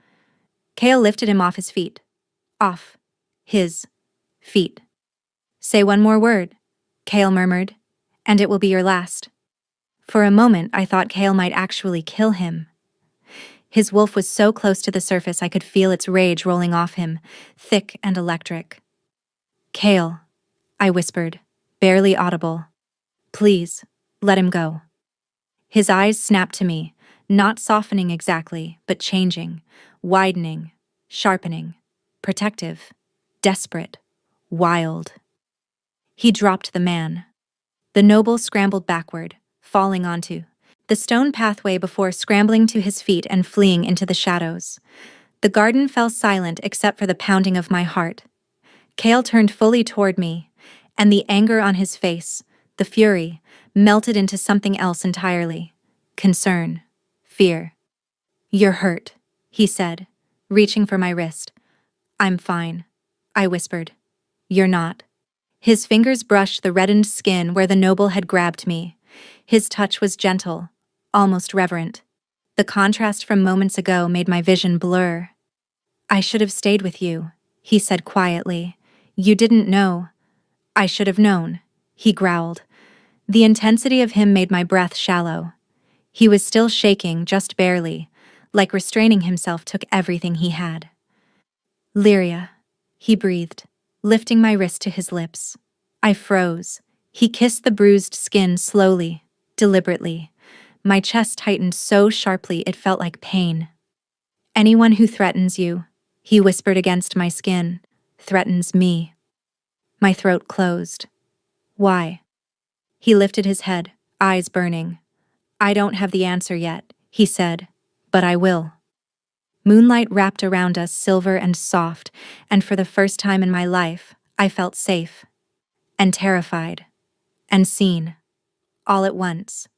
Kale lifted him off his feet. Off. His. Feet. "Say one more word," Kale murmured, "and it will be your last." For a moment, I thought Kale might actually kill him. His wolf was so close to the surface I could feel its rage rolling off him, thick and electric. "Kale," I whispered, barely audible. "Please, let him go." His eyes snapped to me, not softening exactly, but changing, widening, sharpening, protective, desperate, wild. He dropped the man. The noble scrambled backward, falling onto the stone pathway before scrambling to his feet and fleeing into the shadows. The garden fell silent except for the pounding of my heart. Kale turned fully toward me, and the anger on his face, the fury, melted into something else entirely. Concern. Fear. "You're hurt," he said, reaching for my wrist. "I'm fine," I whispered. "You're not." His fingers brushed the reddened skin where the noble had grabbed me. His touch was gentle, almost reverent. The contrast from moments ago made my vision blur. "I should have stayed with you," he said quietly. "You didn't know." "I should have known," he growled. The intensity of him made my breath shallow. He was still shaking, just barely, like restraining himself took everything he had. "Lyria," he breathed, lifting my wrist to his lips. I froze. He kissed the bruised skin slowly, deliberately. My chest tightened so sharply it felt like pain. "Anyone who threatens you," he whispered against my skin, "threatens me." My throat closed. "Why?" He lifted his head, eyes burning. "I don't have the answer yet," he said, "but I will." Moonlight wrapped around us silver and soft, and for the first time in my life, I felt safe. and terrified, and seen, all at once.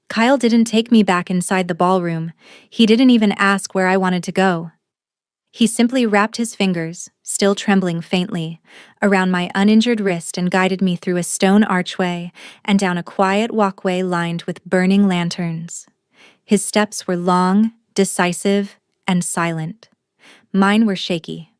Kyle didn't take me back inside the ballroom. He didn't even ask where I wanted to go. He simply wrapped his fingers, still trembling faintly, around my uninjured wrist and guided me through a stone archway and down a quiet walkway lined with burning lanterns. His steps were long, decisive, and silent. Mine were shaky.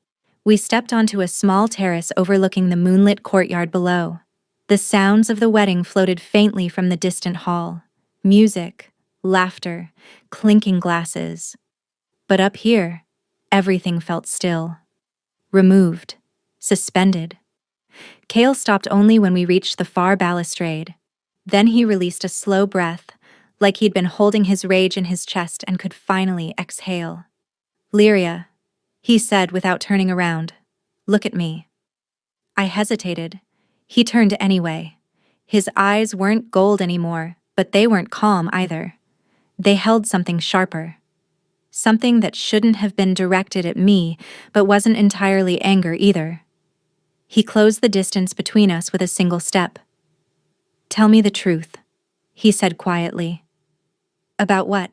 We stepped onto a small terrace overlooking the moonlit courtyard below. The sounds of the wedding floated faintly from the distant hall. Music, laughter, clinking glasses. But up here, everything felt still. Removed. Suspended. Kale stopped only when we reached the far balustrade. Then he released a slow breath, like he'd been holding his rage in his chest and could finally exhale. "Lyria," he said without turning around. "Look at me." I hesitated. He turned anyway. His eyes weren't gold anymore, but they weren't calm either. They held something sharper. Something that shouldn't have been directed at me, but wasn't entirely anger either. He closed the distance between us with a single step. "Tell me the truth," he said quietly. "About what?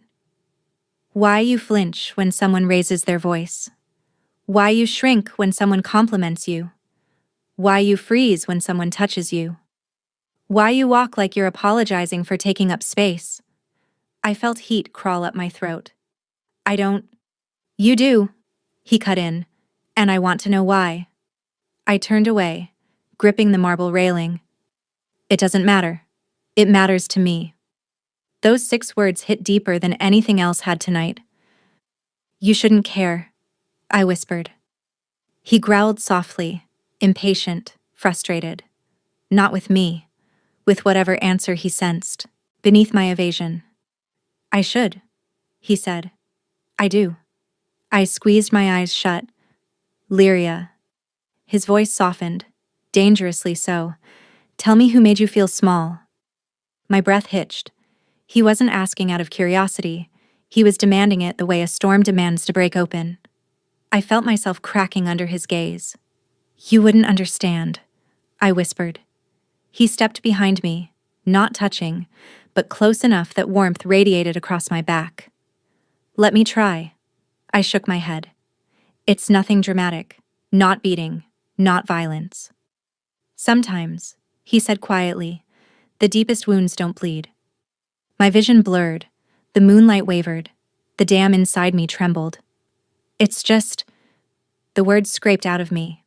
Why you flinch when someone raises their voice? Why you shrink when someone compliments you? Why you freeze when someone touches you? Why you walk like you're apologizing for taking up space?" I felt heat crawl up my throat. "I don't—" "You do," he cut in, "and I want to know why." I turned away, gripping the marble railing. "It doesn't matter. It matters to me." Those 6 words hit deeper than anything else had tonight. "You shouldn't care," I whispered. He growled softly, impatient, frustrated. Not with me, with whatever answer he sensed, beneath my evasion. "I should," he said. "I do." I squeezed my eyes shut. "Lyria." His voice softened, dangerously so. "Tell me who made you feel small." My breath hitched. He wasn't asking out of curiosity. He was demanding it the way a storm demands to break open. I felt myself cracking under his gaze. "You wouldn't understand," I whispered. He stepped behind me, not touching, but close enough that warmth radiated across my back. "Let me try." I shook my head. "It's nothing dramatic. Not beating. Not violence." "Sometimes," he said quietly, "the deepest wounds don't bleed." My vision blurred. The moonlight wavered. The dam inside me trembled. "It's just—" The words scraped out of me.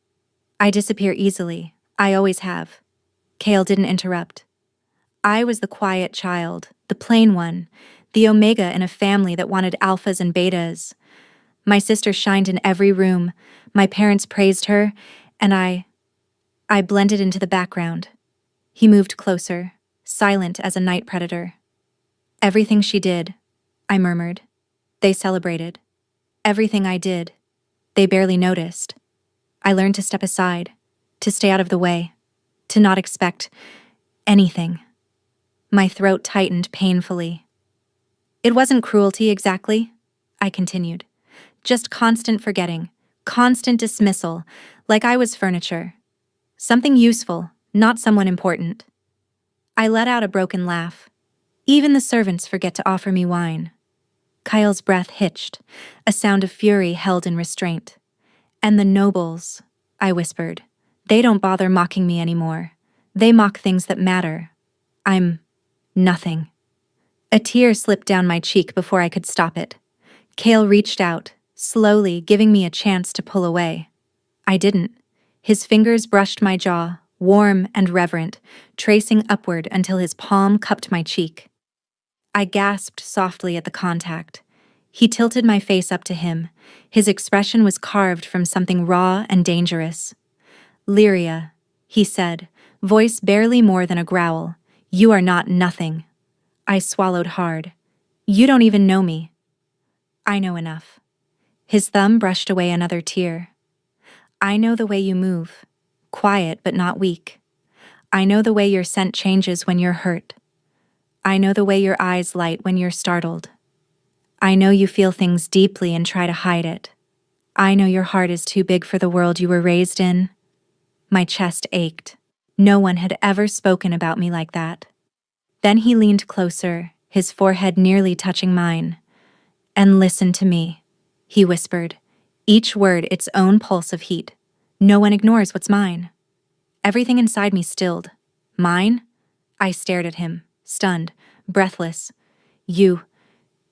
"I disappear easily. I always have." Kale didn't interrupt. I was the quiet child, the plain one, the omega in a family that wanted alphas and betas. My sister shined in every room. My parents praised her, and I blended into the background. He moved closer, silent as a night predator. "Everything she did," I murmured. "They celebrated. Everything I did, they barely noticed." I learned to step aside, to stay out of the way, to not expect anything. My throat tightened painfully. "It wasn't cruelty exactly," I continued. "Just constant forgetting, constant dismissal, like I was furniture. Something useful, not someone important." I let out a broken laugh. "Even the servants forget to offer me wine." Kyle's breath hitched, a sound of fury held in restraint. "And the nobles," I whispered. "They don't bother mocking me anymore. They mock things that matter. I'm nothing." A tear slipped down my cheek before I could stop it. Kale reached out, slowly giving me a chance to pull away. I didn't. His fingers brushed my jaw, warm and reverent, tracing upward until his palm cupped my cheek. I gasped softly at the contact. He tilted my face up to him. His expression was carved from something raw and dangerous. "Lyria," he said, voice barely more than a growl. "You are not nothing." I swallowed hard. "You don't even know me." "I know enough." His thumb brushed away another tear. "I know the way you move. Quiet but not weak. I know the way your scent changes when you're hurt. I know the way your eyes light when you're startled. I know you feel things deeply and try to hide it. I know your heart is too big for the world you were raised in." My chest ached. No one had ever spoken about me like that. Then he leaned closer, his forehead nearly touching mine. "And listen to me," he whispered, each word its own pulse of heat. "No one ignores what's mine." Everything inside me stilled. "Mine?" I stared at him, stunned, breathless. You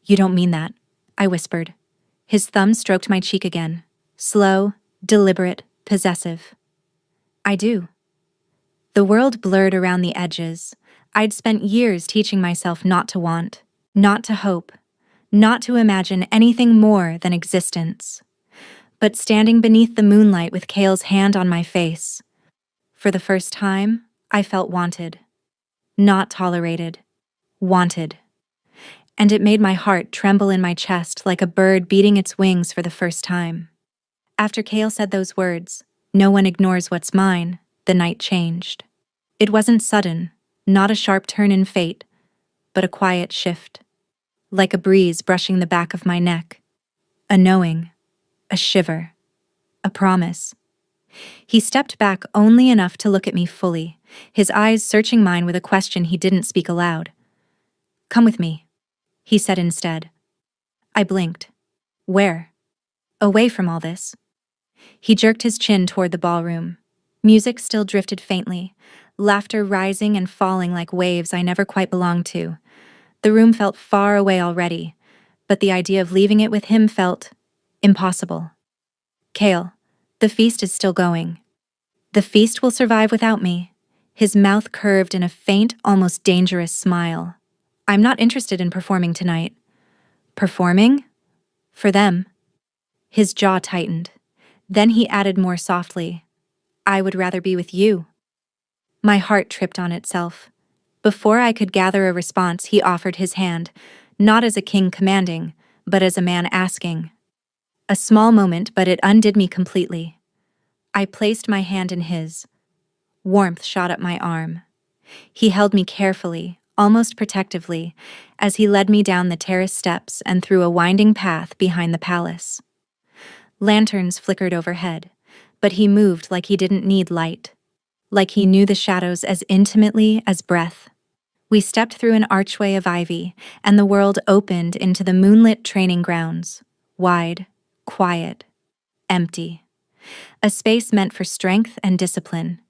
don't mean that," I whispered. His thumb stroked my cheek again. Slow, deliberate, possessive. "I do." The world blurred around the edges. I'd spent years teaching myself not to want, not to hope, not to imagine anything more than existence. But standing beneath the moonlight with Kale's hand on my face, for the first time, I felt wanted. Not tolerated. Wanted. And it made my heart tremble in my chest like a bird beating its wings for the first time. After Kale said those words, "No one ignores what's mine," the night changed. It wasn't sudden, not a sharp turn in fate, but a quiet shift. Like a breeze brushing the back of my neck. A knowing, a shiver, a promise. He stepped back only enough to look at me fully, his eyes searching mine with a question he didn't speak aloud. "Come with me," he said instead. I blinked. "Where?" "Away from all this." He jerked his chin toward the ballroom. Music still drifted faintly, laughter rising and falling like waves I never quite belonged to. The room felt far away already, but the idea of leaving it with him felt impossible. "Kale, the feast is still going." "The feast will survive without me." His mouth curved in a faint, almost dangerous smile. "I'm not interested in performing tonight." "Performing?" "For them." His jaw tightened. Then he added more softly, "I would rather be with you." My heart tripped on itself. Before I could gather a response, he offered his hand, not as a king commanding, but as a man asking. A small moment, but it undid me completely. I placed my hand in his. Warmth shot up my arm. He held me carefully, almost protectively, as he led me down the terrace steps and through a winding path behind the palace. Lanterns flickered overhead, but he moved like he didn't need light, like he knew the shadows as intimately as breath. We stepped through an archway of ivy, and the world opened into the moonlit training grounds, wide, quiet, empty. A space meant for strength and discipline.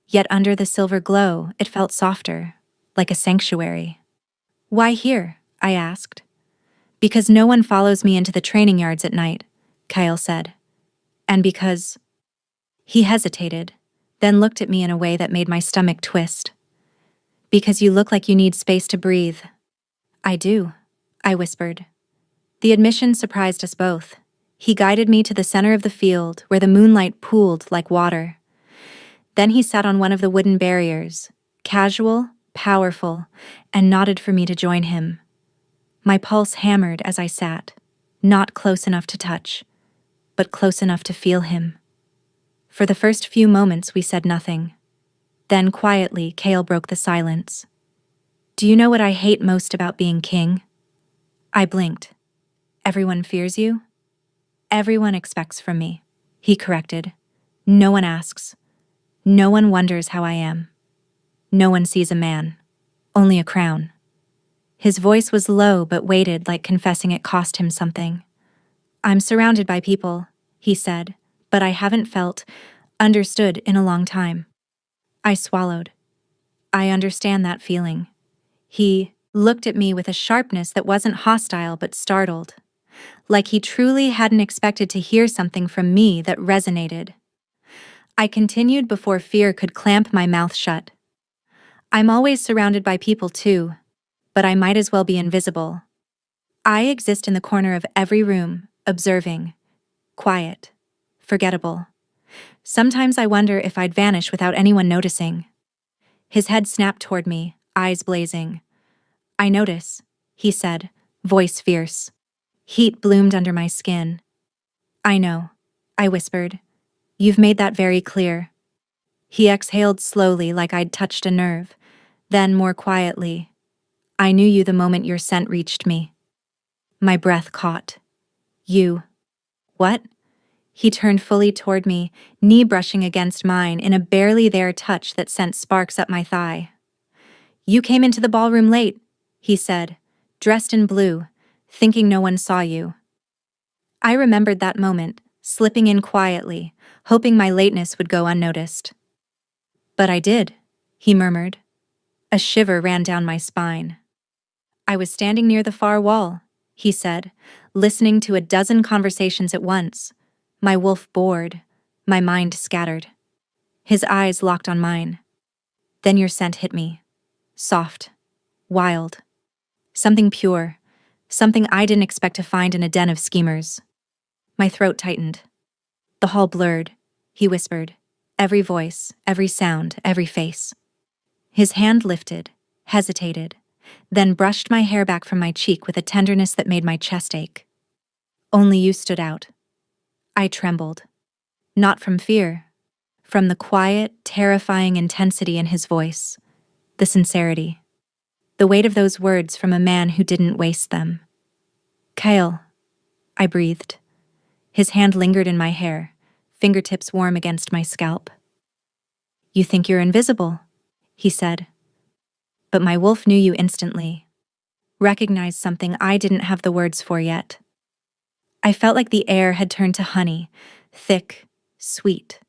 Yet under the silver glow, it felt softer, like a sanctuary. "Why here?" I asked. "Because no one follows me into the training yards at night," Kyle said. "And because—" He hesitated, then looked at me in a way that made my stomach twist. "Because you look like you need space to breathe." "I do," I whispered. The admission surprised us both. He guided me to the center of the field, where the moonlight pooled like water. Then he sat on one of the wooden barriers, casual, powerful, and nodded for me to join him. My pulse hammered as I sat, not close enough to touch, but close enough to feel him. For the first few moments we said nothing. Then quietly, Kale broke the silence. "Do you know what I hate most about being king?" I blinked. "Everyone fears you?" "Everyone expects from me," he corrected. "No one asks. No one wonders how I am. No one sees a man, only a crown." His voice was low but weighted, like confessing it cost him something. "I'm surrounded by people," he said, "but I haven't felt understood in a long time." I swallowed. "I understand that feeling." He looked at me with a sharpness that wasn't hostile but startled, like he truly hadn't expected to hear something from me that resonated. I continued before fear could clamp my mouth shut. "I'm always surrounded by people too, but I might as well be invisible. I exist in the corner of every room, observing, quiet, forgettable. Sometimes I wonder if I'd vanish without anyone noticing." His head snapped toward me, eyes blazing. "I notice," he said, voice fierce. Heat bloomed under my skin. "I know," I whispered. "You've made that very clear." He exhaled slowly like I'd touched a nerve, then more quietly, "I knew you the moment your scent reached me." My breath caught. "You." "What?" He turned fully toward me, knee brushing against mine in a barely there touch that sent sparks up my thigh. "You came into the ballroom late," he said, dressed in blue, thinking no one saw you. I remembered that moment, slipping in quietly, hoping my lateness would go unnoticed. "But I did," he murmured. A shiver ran down my spine. "I was standing near the far wall," he said, listening to a dozen conversations at once, my wolf bored, my mind scattered. His eyes locked on mine. "Then your scent hit me. Soft. Wild. Something pure. Something I didn't expect to find in a den of schemers." My throat tightened. "The hall blurred," he whispered. "Every voice, every sound, every face." His hand lifted, hesitated, then brushed my hair back from my cheek with a tenderness that made my chest ache. "Only you stood out." I trembled. Not from fear. From the quiet, terrifying intensity in his voice. The sincerity. The weight of those words from a man who didn't waste them. "Kyle," I breathed. His hand lingered in my hair, fingertips warm against my scalp. "You think you're invisible," he said. But my wolf knew you instantly. Recognized something I didn't have the words for yet. I felt like the air had turned to honey, thick, sweet,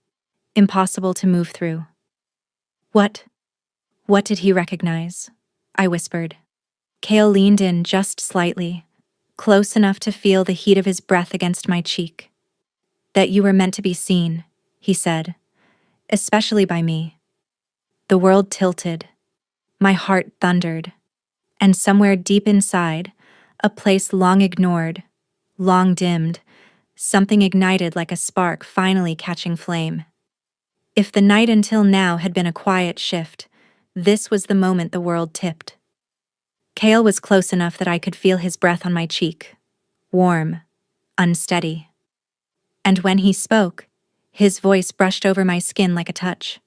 impossible to move through. What did he recognize?" I whispered. Kale leaned in just slightly, close enough to feel the heat of his breath against my cheek. "That you were meant to be seen," he said, "especially by me." The world tilted. My heart thundered. And somewhere deep inside, a place long ignored, long dimmed, something ignited like a spark finally catching flame. If the night until now had been a quiet shift, this was the moment the world tipped. Kale was close enough that I could feel his breath on my cheek, warm, unsteady. And when he spoke, his voice brushed over my skin like a touch.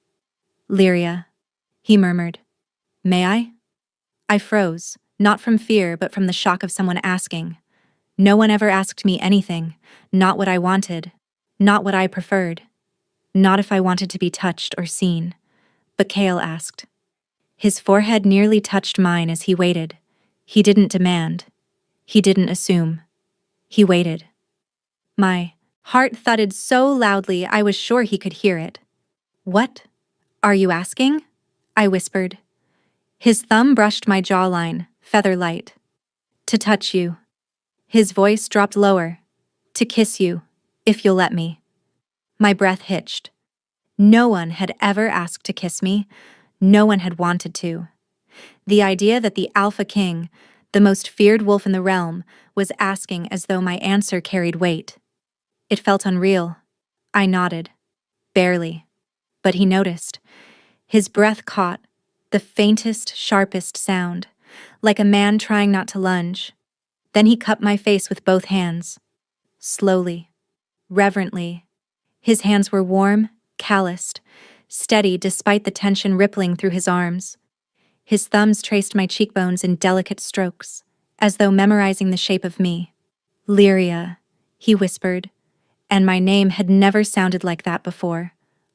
"Lyria," he murmured. "May I?" I froze, not from fear but from the shock of someone asking. No one ever asked me anything, not what I wanted, not what I preferred, not if I wanted to be touched or seen. But Kale asked. His forehead nearly touched mine as he waited. He didn't demand. He didn't assume. He waited. My heart thudded so loudly I was sure he could hear it. "What are you asking?" I whispered. His thumb brushed my jawline, feather light. "To touch you." His voice dropped lower. "To kiss you, if you'll let me." My breath hitched. No one had ever asked to kiss me. No one had wanted to. The idea that the Alpha King, the most feared wolf in the realm, was asking as though my answer carried weight. It felt unreal. I nodded. Barely. But he noticed. His breath caught, the faintest, sharpest sound, like a man trying not to lunge. Then he cupped my face with both hands. Slowly. Reverently. His hands were warm, calloused, steady despite the tension rippling through his arms. His thumbs traced my cheekbones in delicate strokes, as though memorizing the shape of me. "Lyria," he whispered, and my name had never sounded like that before,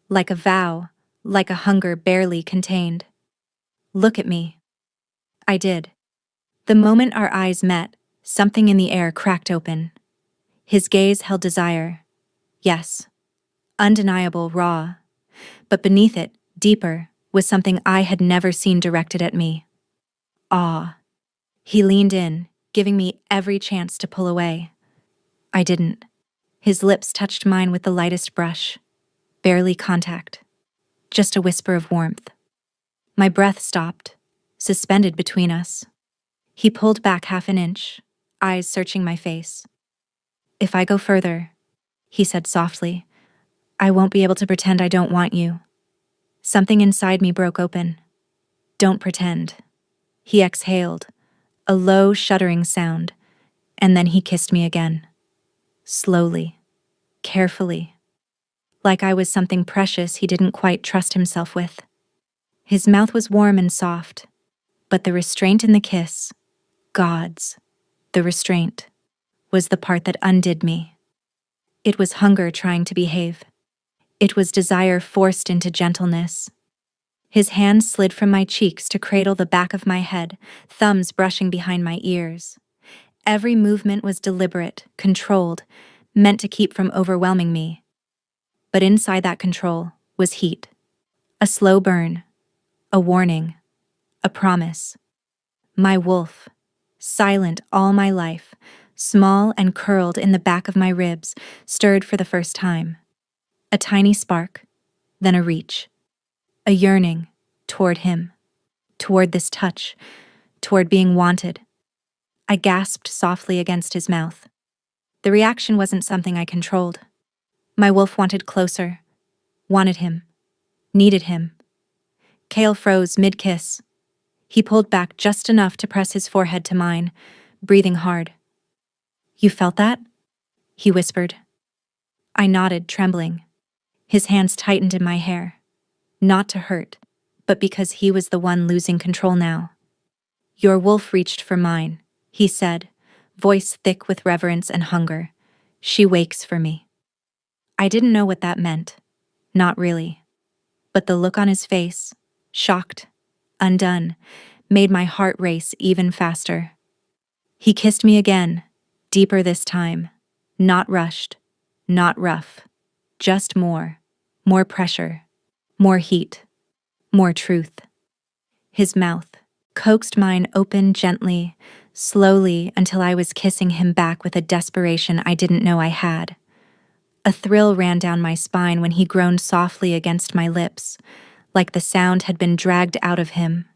like a vow, like a hunger barely contained. "Look at me." I did. The moment our eyes met, something in the air cracked open. His gaze held desire. Yes. Undeniable, raw. But beneath it, deeper, was something I had never seen directed at me. Awe. He leaned in, giving me every chance to pull away. I didn't. His lips touched mine with the lightest brush. Barely contact. Just a whisper of warmth. My breath stopped, suspended between us. He pulled back half an inch, eyes searching my face. "If I go further," he said softly, "I won't be able to pretend I don't want you." Something inside me broke open. "Don't pretend." He exhaled, a low, shuddering sound, and then he kissed me again. Slowly, carefully, like I was something precious he didn't quite trust himself with. His mouth was warm and soft, but the restraint in the kiss, God's, the restraint, was the part that undid me. It was hunger trying to behave. It was desire forced into gentleness. His hand slid from my cheeks to cradle the back of my head, thumbs brushing behind my ears. Every movement was deliberate, controlled, meant to keep from overwhelming me. But inside that control was heat. A slow burn, a warning, a promise. My wolf, silent all my life, small and curled in the back of my ribs, stirred for the first time. A tiny spark, then a reach. A yearning toward him, toward this touch, toward being wanted. I gasped softly against his mouth. The reaction wasn't something I controlled. My wolf wanted closer, wanted him, needed him. Kale froze mid-kiss. He pulled back just enough to press his forehead to mine, breathing hard. "You felt that?" he whispered. I nodded, trembling. His hands tightened in my hair. Not to hurt, but because he was the one losing control now. "Your wolf reached for mine," he said, voice thick with reverence and hunger. "She wakes for me." I didn't know what that meant. Not really. But the look on his face, shocked, undone, made my heart race even faster. He kissed me again, deeper this time. Not rushed, not rough. Just more pressure, more heat, more truth. His mouth coaxed mine open gently, slowly, until I was kissing him back with a desperation I didn't know I had. A thrill ran down my spine when he groaned softly against my lips, like the sound had been dragged out of him.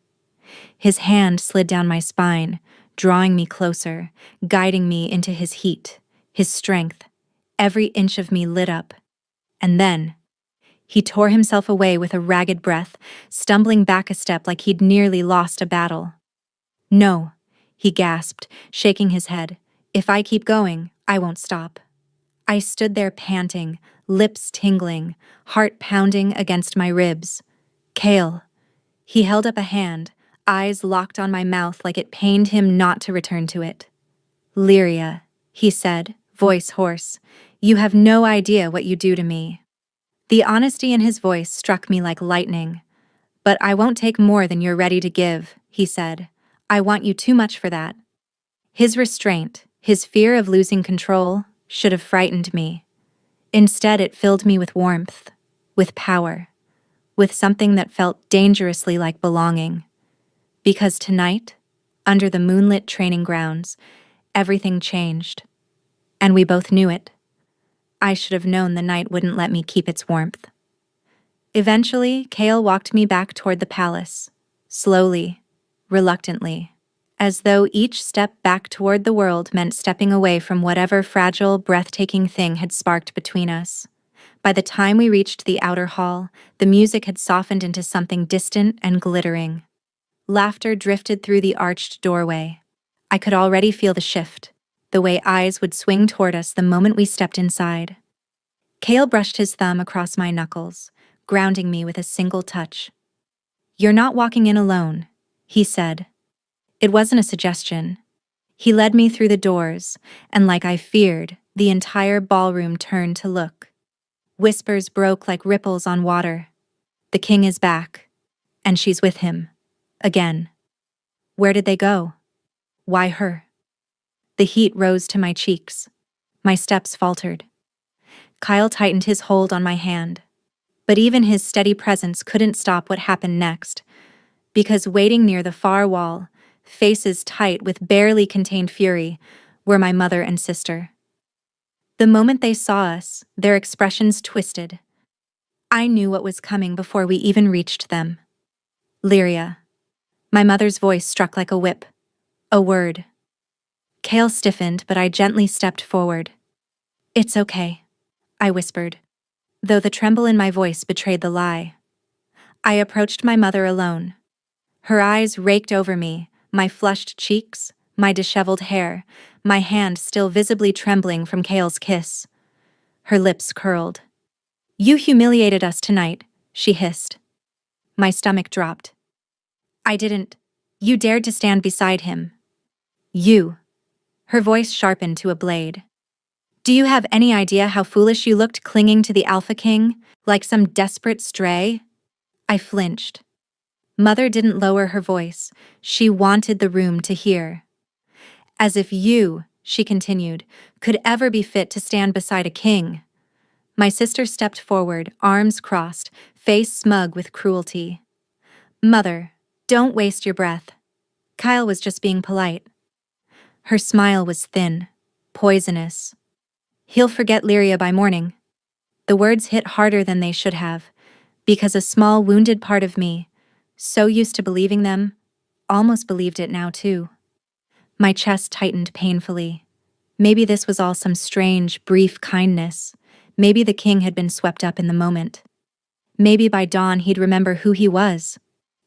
His hand slid down my spine, drawing me closer, guiding me into his heat, his strength. Every inch of me lit up. And then he tore himself away with a ragged breath, stumbling back a step like he'd nearly lost a battle. "No," he gasped, shaking his head. "If I keep going, I won't stop." I stood there panting, lips tingling, heart pounding against my ribs. "Kale." He held up a hand, eyes locked on my mouth like it pained him not to return to it. "Lyria," he said, voice hoarse, "you have no idea what you do to me." The honesty in his voice struck me like lightning. "But I won't take more than you're ready to give," he said. "I want you too much for that." His restraint, his fear of losing control, should have frightened me. Instead, it filled me with warmth, with power, with something that felt dangerously like belonging. Because tonight, under the moonlit training grounds, everything changed. And we both knew it. I should have known the night wouldn't let me keep its warmth. Eventually, Kale walked me back toward the palace, slowly, reluctantly, as though each step back toward the world meant stepping away from whatever fragile, breathtaking thing had sparked between us. By the time we reached the outer hall, the music had softened into something distant and glittering. Laughter drifted through the arched doorway. I could already feel the shift, the way eyes would swing toward us the moment we stepped inside. Kale brushed his thumb across my knuckles, grounding me with a single touch. "You're not walking in alone," he said. It wasn't a suggestion. He led me through the doors, and like I feared, the entire ballroom turned to look. Whispers broke like ripples on water. "The king is back, and she's with him. Again." Where did they go? Why her? The heat rose to my cheeks. My steps faltered. Kyle tightened his hold on my hand. But even his steady presence couldn't stop what happened next, because waiting near the far wall, faces tight with barely contained fury, were my mother and sister. The moment they saw us, their expressions twisted. I knew what was coming before we even reached them. "Lyria." My mother's voice struck like a whip. A word. Kale stiffened, but I gently stepped forward. "It's okay," I whispered, though the tremble in my voice betrayed the lie. I approached my mother alone. Her eyes raked over me, my flushed cheeks, my disheveled hair, my hand still visibly trembling from Kale's kiss. Her lips curled. "You humiliated us tonight," she hissed. My stomach dropped. "I didn't. You dared to stand beside him." "You." Her voice sharpened to a blade. Do you have any idea how foolish you looked clinging to the Alpha King, like some desperate stray? I flinched. Mother didn't lower her voice. She wanted the room to hear. As if you, she continued, could ever be fit to stand beside a king. My sister stepped forward, arms crossed, face smug with cruelty. Mother, don't waste your breath. Kyle was just being polite. Her smile was thin, poisonous. He'll forget Lyria by morning. The words hit harder than they should have, because a small wounded part of me, so used to believing them, almost believed it now too. My chest tightened painfully. Maybe this was all some strange, brief kindness. Maybe the king had been swept up in the moment. Maybe by dawn he'd remember who he was,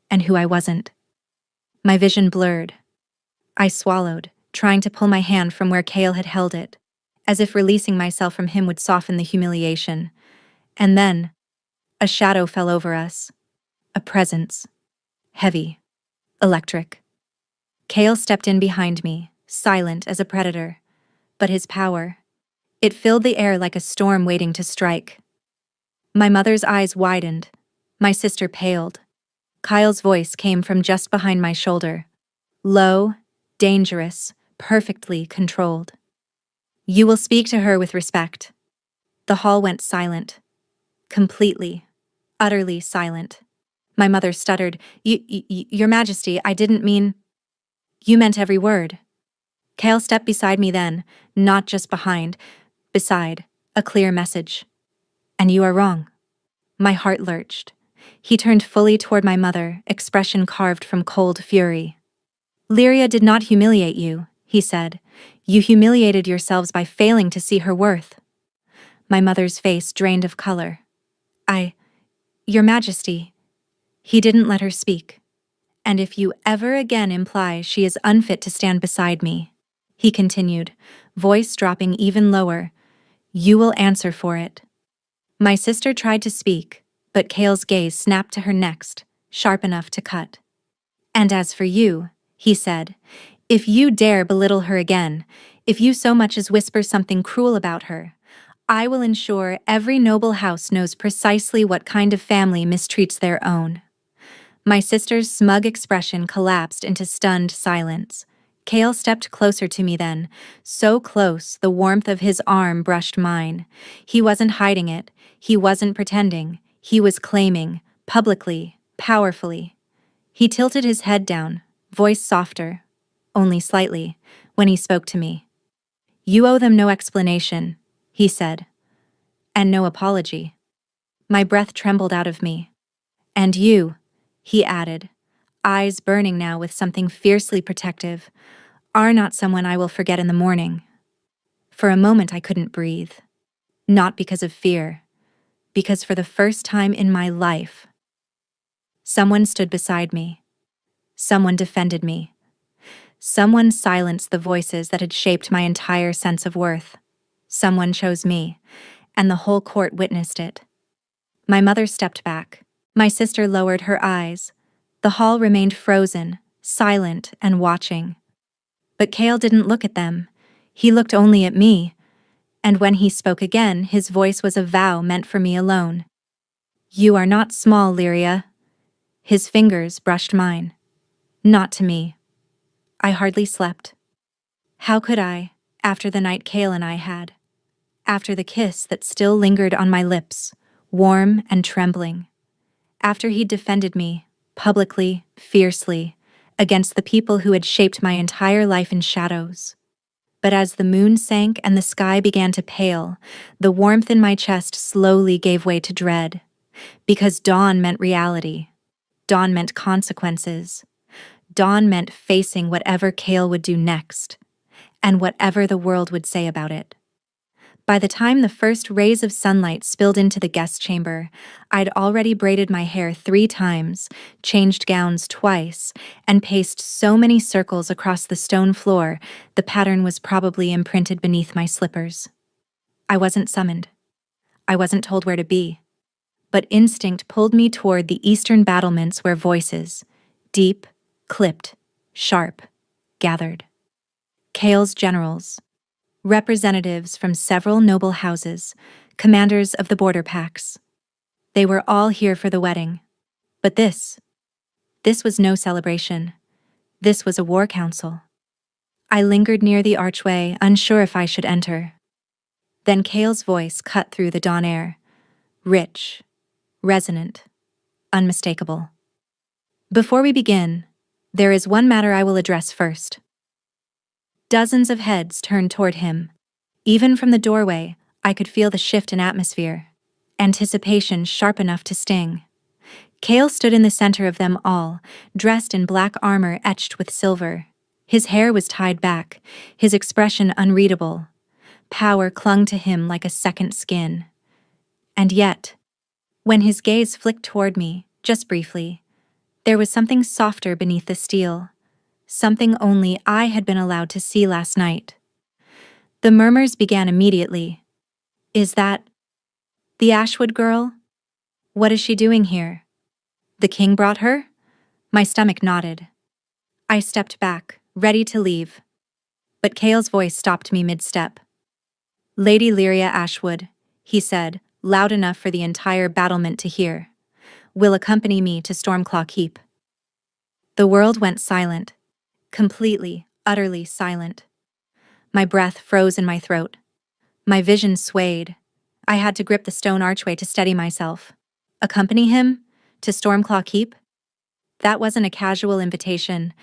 and who I wasn't. My vision blurred. I swallowed, trying to pull my hand from where Kale had held it, as if releasing myself from him would soften the humiliation. And then, a shadow fell over us. A presence. Heavy. Electric. Kale stepped in behind me, silent as a predator. But his power, it filled the air like a storm waiting to strike. My mother's eyes widened. My sister paled. Kyle's voice came from just behind my shoulder. Low, dangerous, perfectly controlled. You will speak to her with respect. The hall went silent. Completely, utterly silent. My mother stuttered, Your Majesty, I didn't mean... You meant every word. Kale stepped beside me then, not just behind, beside, a clear message. And you are wrong. My heart lurched. He turned fully toward my mother, expression carved from cold fury. Lyria did not humiliate you, he said. You humiliated yourselves by failing to see her worth. My mother's face drained of color. Your Majesty. He didn't let her speak. And if you ever again imply she is unfit to stand beside me, he continued, voice dropping even lower, you will answer for it. My sister tried to speak, but Kale's gaze snapped to her next, sharp enough to cut. And as for you, he said, if you dare belittle her again, if you so much as whisper something cruel about her, I will ensure every noble house knows precisely what kind of family mistreats their own. My sister's smug expression collapsed into stunned silence. Kale stepped closer to me then, so close the warmth of his arm brushed mine. He wasn't hiding it, he wasn't pretending, he was claiming, publicly, powerfully. He tilted his head down, voice softer, only slightly, when he spoke to me. You owe them no explanation, he said, and no apology. My breath trembled out of me. And you, he added, eyes burning now with something fiercely protective, are not someone I will forget in the morning. For a moment I couldn't breathe. Not because of fear, because for the first time in my life, someone stood beside me. Someone defended me. Someone silenced the voices that had shaped my entire sense of worth. Someone chose me, and the whole court witnessed it. My mother stepped back. My sister lowered her eyes. The hall remained frozen, silent and watching. But Kale didn't look at them. He looked only at me. And when he spoke again, his voice was a vow meant for me alone. You are not small, Lyria. His fingers brushed mine. Not to me. I hardly slept. How could I, after the night Kale and I had? After the kiss that still lingered on my lips, warm and trembling? After he'd defended me, publicly, fiercely, against the people who had shaped my entire life in shadows. But as the moon sank and the sky began to pale, the warmth in my chest slowly gave way to dread. Because dawn meant reality. Dawn meant consequences. Dawn meant facing whatever Kale would do next, and whatever the world would say about it. By the time the first rays of sunlight spilled into the guest chamber, I'd already braided my hair 3 times, changed gowns twice, and paced so many circles across the stone floor the pattern was probably imprinted beneath my slippers. I wasn't summoned. I wasn't told where to be. But instinct pulled me toward the eastern battlements where voices, deep, clipped, sharp, gathered. Kale's generals. representatives from several noble houses, commanders of the border packs. They were all here for the wedding. But this was no celebration. This was a war council. I lingered near the archway, unsure if I should enter. Then Kale's voice cut through the dawn air, rich, resonant, unmistakable. Before we begin, there is one matter I will address first. Dozens of heads turned toward him. Even from the doorway, I could feel the shift in atmosphere, anticipation sharp enough to sting. Kale stood in the center of them all, dressed in black armor etched with silver. His hair was tied back, his expression unreadable. Power clung to him like a second skin. And yet, when his gaze flicked toward me, just briefly, there was something softer beneath the steel, something only I had been allowed to see last night. The murmurs began immediately. Is that the Ashwood girl? What is she doing here? The king brought her? My stomach nodded. I stepped back, ready to leave. But Kale's voice stopped me mid-step. Lady Lyria Ashwood, he said, loud enough for the entire battlement to hear, will accompany me to Stormclaw Keep. The world went silent, completely, utterly silent. My breath froze in my throat. My vision swayed. I had to grip the stone archway to steady myself. Accompany him? To Stormclaw Keep? That wasn't a casual invitation.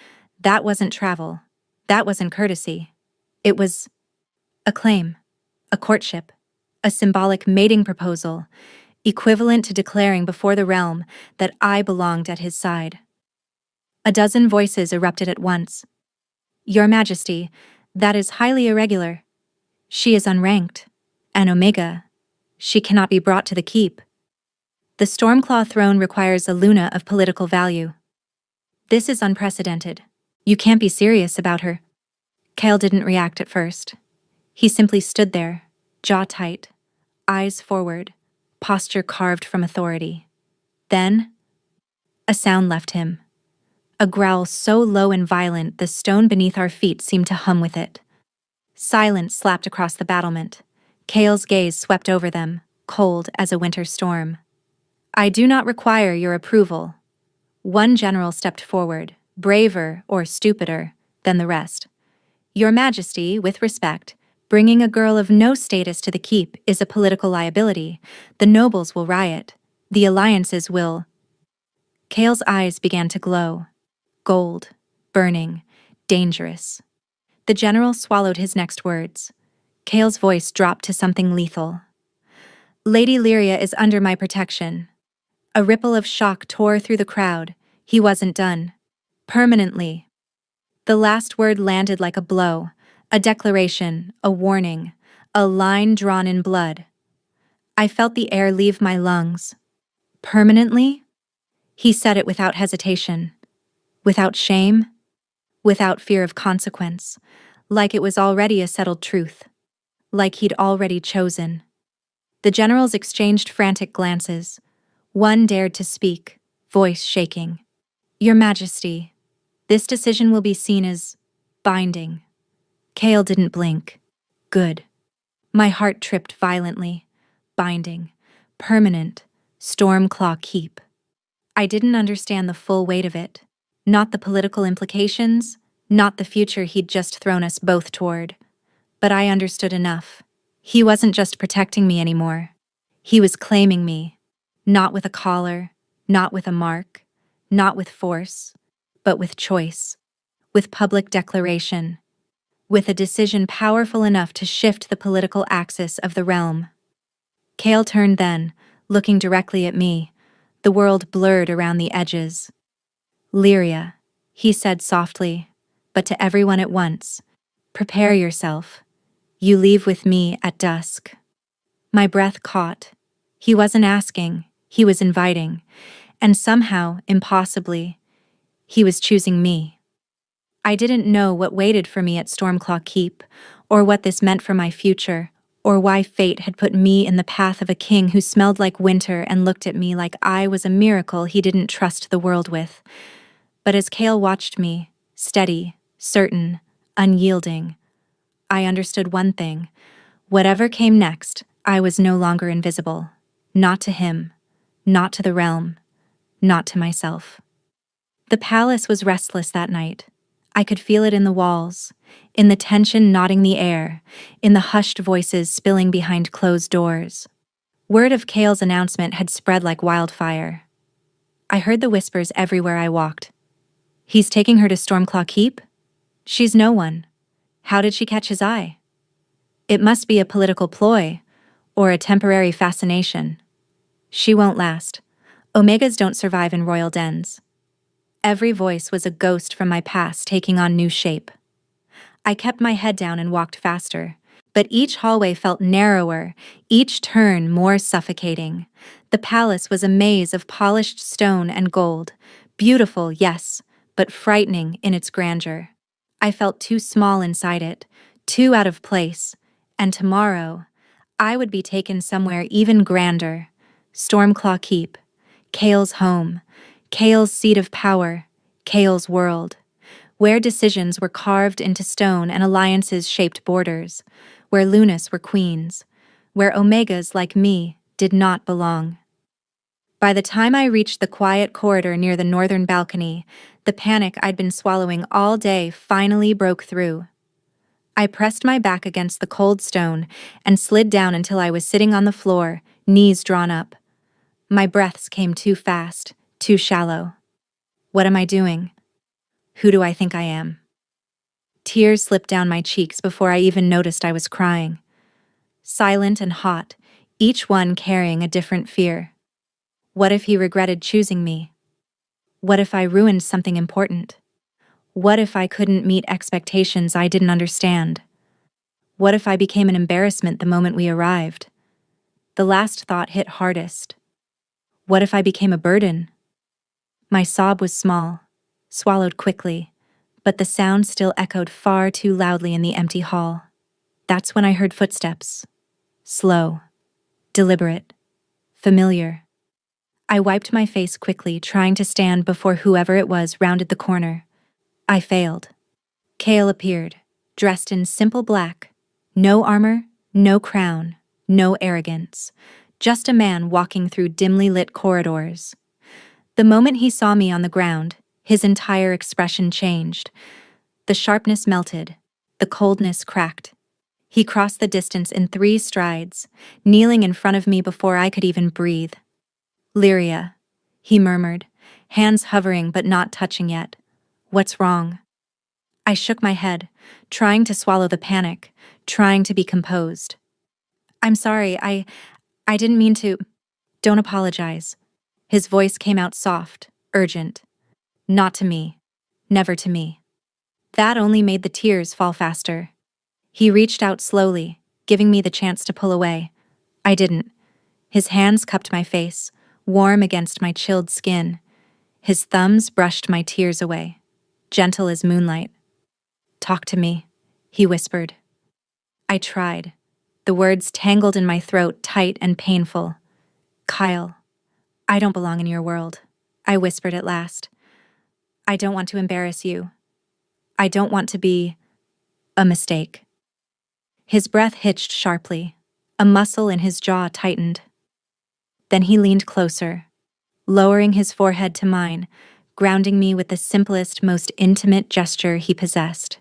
That wasn't travel. That wasn't courtesy. It was a claim, a courtship, a symbolic mating proposal, equivalent to declaring before the realm that I belonged at his side. A dozen voices erupted at once. Your Majesty, that is highly irregular. She is unranked, an Omega. She cannot be brought to the keep. The Stormclaw throne requires a Luna of political value. This is unprecedented. You can't be serious about her. Kale didn't react at first. He simply stood there, jaw tight, eyes forward, posture carved from authority. Then, a sound left him. A growl so low and violent the stone beneath our feet seemed to hum with it. Silence slapped across the battlement. Kale's gaze swept over them, cold as a winter storm. I do not require your approval. One general stepped forward, braver or stupider than the rest. Your Majesty, with respect, bringing a girl of no status to the keep is a political liability. The nobles will riot. The alliances will. Kale's eyes began to glow. Gold, burning, dangerous. The general swallowed his next words. Kale's voice dropped to something lethal. Lady Lyria is under my protection. A ripple of shock tore through the crowd. He wasn't done. Permanently. The last word landed like a blow, a declaration, a warning, a line drawn in blood. I felt the air leave my lungs. Permanently? He said it without hesitation, without shame, without fear of consequence, like it was already a settled truth, like he'd already chosen. The generals exchanged frantic glances. One dared to speak, voice shaking. Your Majesty, this decision will be seen as binding. Kale didn't blink. Good. My heart tripped violently. Binding. Permanent. Stormclaw Keep. I didn't understand the full weight of it. Not the political implications, not the future he'd just thrown us both toward. But I understood enough. He wasn't just protecting me anymore. He was claiming me. Not with a collar, not with a mark, not with force, but with choice, with public declaration, with a decision powerful enough to shift the political axis of the realm. Kale turned then, looking directly at me, the world blurred around the edges. Lyria, he said softly, but to everyone at once, prepare yourself. You leave with me at dusk. My breath caught. He wasn't asking. He was inviting, and somehow, impossibly, he was choosing me. I didn't know what waited for me at Stormclaw Keep, or what this meant for my future, or why fate had put me in the path of a king who smelled like winter and looked at me like I was a miracle he didn't trust the world with. But as Kale watched me, steady, certain, unyielding, I understood one thing. Whatever came next, I was no longer invisible. Not to him, not to the realm, not to myself. The palace was restless that night. I could feel it in the walls, in the tension knotting the air, in the hushed voices spilling behind closed doors. Word of Kale's announcement had spread like wildfire. I heard the whispers everywhere I walked. He's taking her to Stormclaw Keep? She's no one. How did she catch his eye? It must be a political ploy, or a temporary fascination. She won't last. Omegas don't survive in royal dens. Every voice was a ghost from my past taking on new shape. I kept my head down and walked faster, but each hallway felt narrower, each turn more suffocating. The palace was a maze of polished stone and gold, beautiful, yes, but frightening in its grandeur. I felt too small inside it, too out of place, and tomorrow, I would be taken somewhere even grander. Stormclaw Keep, Kale's home, Kale's seat of power, Kale's world, where decisions were carved into stone and alliances shaped borders, where Lunas were queens, where Omegas like me did not belong. By the time I reached the quiet corridor near the northern balcony, the panic I'd been swallowing all day finally broke through. I pressed my back against the cold stone and slid down until I was sitting on the floor, knees drawn up. My breaths came too fast, too shallow. What am I doing? Who do I think I am? Tears slipped down my cheeks before I even noticed I was crying. Silent and hot, each one carrying a different fear. What if he regretted choosing me? What if I ruined something important? What if I couldn't meet expectations I didn't understand? What if I became an embarrassment the moment we arrived? The last thought hit hardest. What if I became a burden? My sob was small, swallowed quickly, but the sound still echoed far too loudly in the empty hall. That's when I heard footsteps. Slow, deliberate, familiar. I wiped my face quickly, trying to stand before whoever it was rounded the corner. I failed. Kale appeared, dressed in simple black. No armor, no crown, no arrogance. Just a man walking through dimly lit corridors. The moment he saw me on the ground, his entire expression changed. The sharpness melted, the coldness cracked. He crossed the distance in 3 strides, kneeling in front of me before I could even breathe. Lyria, he murmured, hands hovering but not touching yet. What's wrong? I shook my head, trying to swallow the panic, trying to be composed. I'm sorry, I didn't mean to. Don't apologize. His voice came out soft, urgent. Not to me. Never to me. That only made the tears fall faster. He reached out slowly, giving me the chance to pull away. I didn't. His hands cupped my face, warm against my chilled skin. His thumbs brushed my tears away, gentle as moonlight. Talk to me, he whispered. I tried. The words tangled in my throat, tight and painful. Kyle, I don't belong in your world, I whispered at last. I don't want to embarrass you. I don't want to be a mistake. His breath hitched sharply. A muscle in his jaw tightened. Then he leaned closer, lowering his forehead to mine, grounding me with the simplest, most intimate gesture he possessed.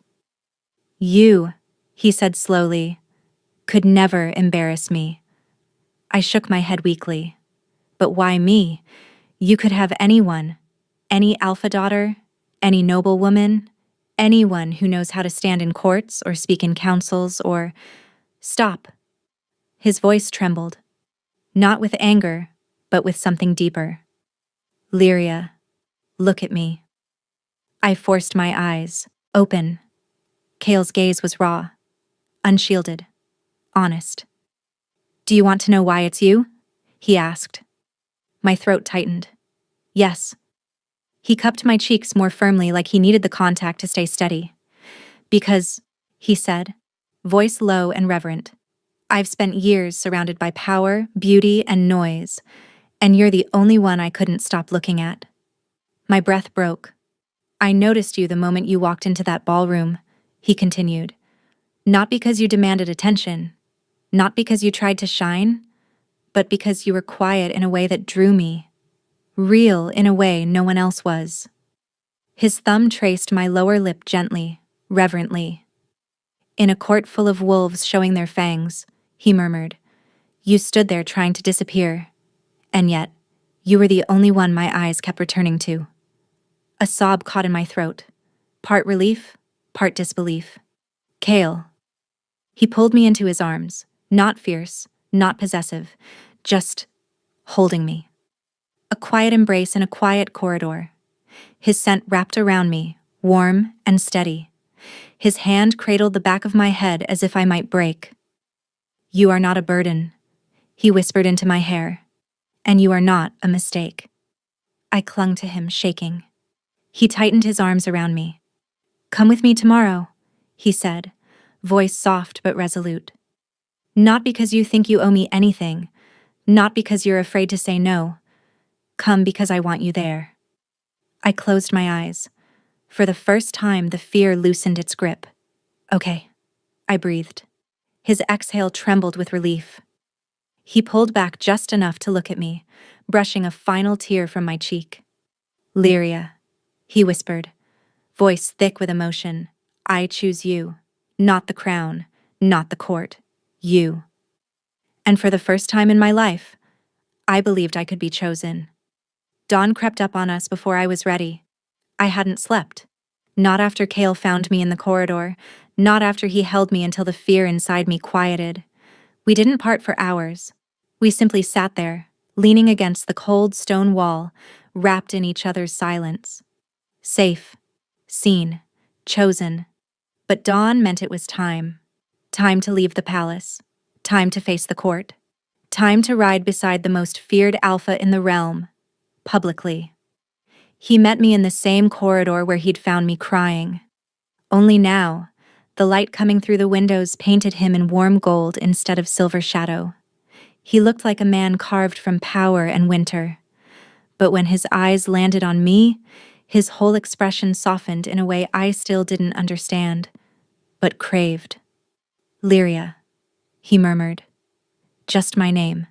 You, he said slowly, could never embarrass me. I shook my head weakly. But why me? You could have anyone. Any alpha daughter, any noblewoman, anyone who knows how to stand in courts or speak in councils or... Stop. His voice trembled. Not with anger, but with something deeper. Lyria, look at me. I forced my eyes, open. Kale's gaze was raw, unshielded, honest. Do you want to know why it's you? He asked. My throat tightened. Yes. He cupped my cheeks more firmly like he needed the contact to stay steady. Because, he said, voice low and reverent, I've spent years surrounded by power, beauty, and noise, and you're the only one I couldn't stop looking at. My breath broke. I noticed you the moment you walked into that ballroom, he continued. Not because you demanded attention, not because you tried to shine, but because you were quiet in a way that drew me, real in a way no one else was. His thumb traced my lower lip gently, reverently. In a court full of wolves showing their fangs, he murmured, "You stood there trying to disappear, and yet, you were the only one my eyes kept returning to." A sob caught in my throat, part relief, part disbelief. "Kale." He pulled me into his arms, not fierce, not possessive, just holding me. A quiet embrace in a quiet corridor. His scent wrapped around me, warm and steady. His hand cradled the back of my head as if I might break. "You are not a burden," he whispered into my hair, "and you are not a mistake." I clung to him, shaking. He tightened his arms around me. "Come with me tomorrow," he said, voice soft but resolute. "Not because you think you owe me anything, not because you're afraid to say no. Come because I want you there." I closed my eyes. For the first time, the fear loosened its grip. "Okay," I breathed. His exhale trembled with relief. He pulled back just enough to look at me, brushing a final tear from my cheek. "Lyria," he whispered, voice thick with emotion, "I choose you. Not the crown, not the court. You." And for the first time in my life, I believed I could be chosen. Dawn crept up on us before I was ready. I hadn't slept. Not after Kale found me in the corridor, not after he held me until the fear inside me quieted. We didn't part for hours. We simply sat there, leaning against the cold stone wall, wrapped in each other's silence. Safe, seen, chosen. But dawn meant it was time. Time to leave the palace. Time to face the court. Time to ride beside the most feared alpha in the realm. Publicly. He met me in the same corridor where he'd found me crying. Only now, the light coming through the windows painted him in warm gold instead of silver shadow. He looked like a man carved from power and winter. But when his eyes landed on me, his whole expression softened in a way I still didn't understand, but craved. "Lyria," he murmured. Just my name.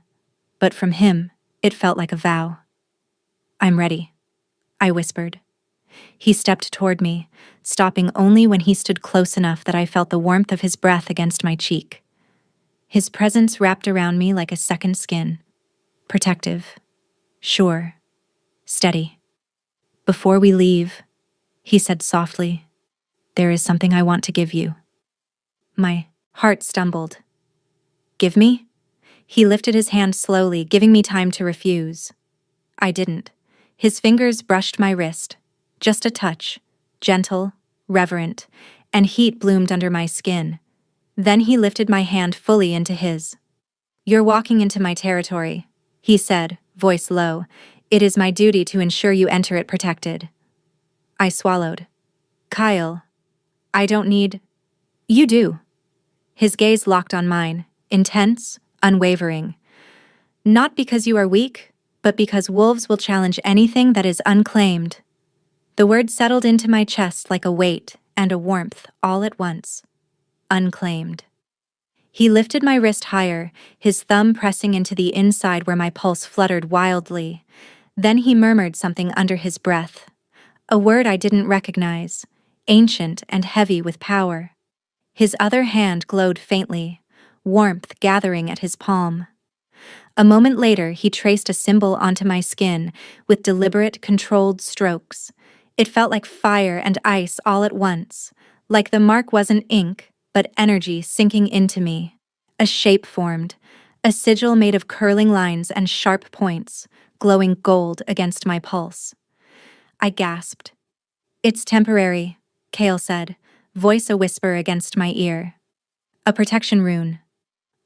But from him, it felt like a vow. "I'm ready," I whispered. He stepped toward me, stopping only when he stood close enough that I felt the warmth of his breath against my cheek. His presence wrapped around me like a second skin. Protective. Sure. Steady. "Before we leave," he said softly, "there is something I want to give you." My heart stumbled. "Give me?" He lifted his hand slowly, giving me time to refuse. I didn't. His fingers brushed my wrist. Just a touch. Gentle, reverent, and heat bloomed under my skin. Then he lifted my hand fully into his. "You're walking into my territory," he said, voice low. "It is my duty to ensure you enter it protected." I swallowed. "Kyle, I don't need—" "You do." His gaze locked on mine, intense, unwavering. "Not because you are weak, but because wolves will challenge anything that is unclaimed." The word settled into my chest like a weight and a warmth all at once. Unclaimed. He lifted my wrist higher, his thumb pressing into the inside where my pulse fluttered wildly. Then he murmured something under his breath. A word I didn't recognize, ancient and heavy with power. His other hand glowed faintly, warmth gathering at his palm. A moment later, he traced a symbol onto my skin with deliberate, controlled strokes. It felt like fire and ice all at once, like the mark wasn't ink, but energy sinking into me. A shape formed, a sigil made of curling lines and sharp points, glowing gold against my pulse. I gasped. "It's temporary," Kale said, voice a whisper against my ear. "A protection rune."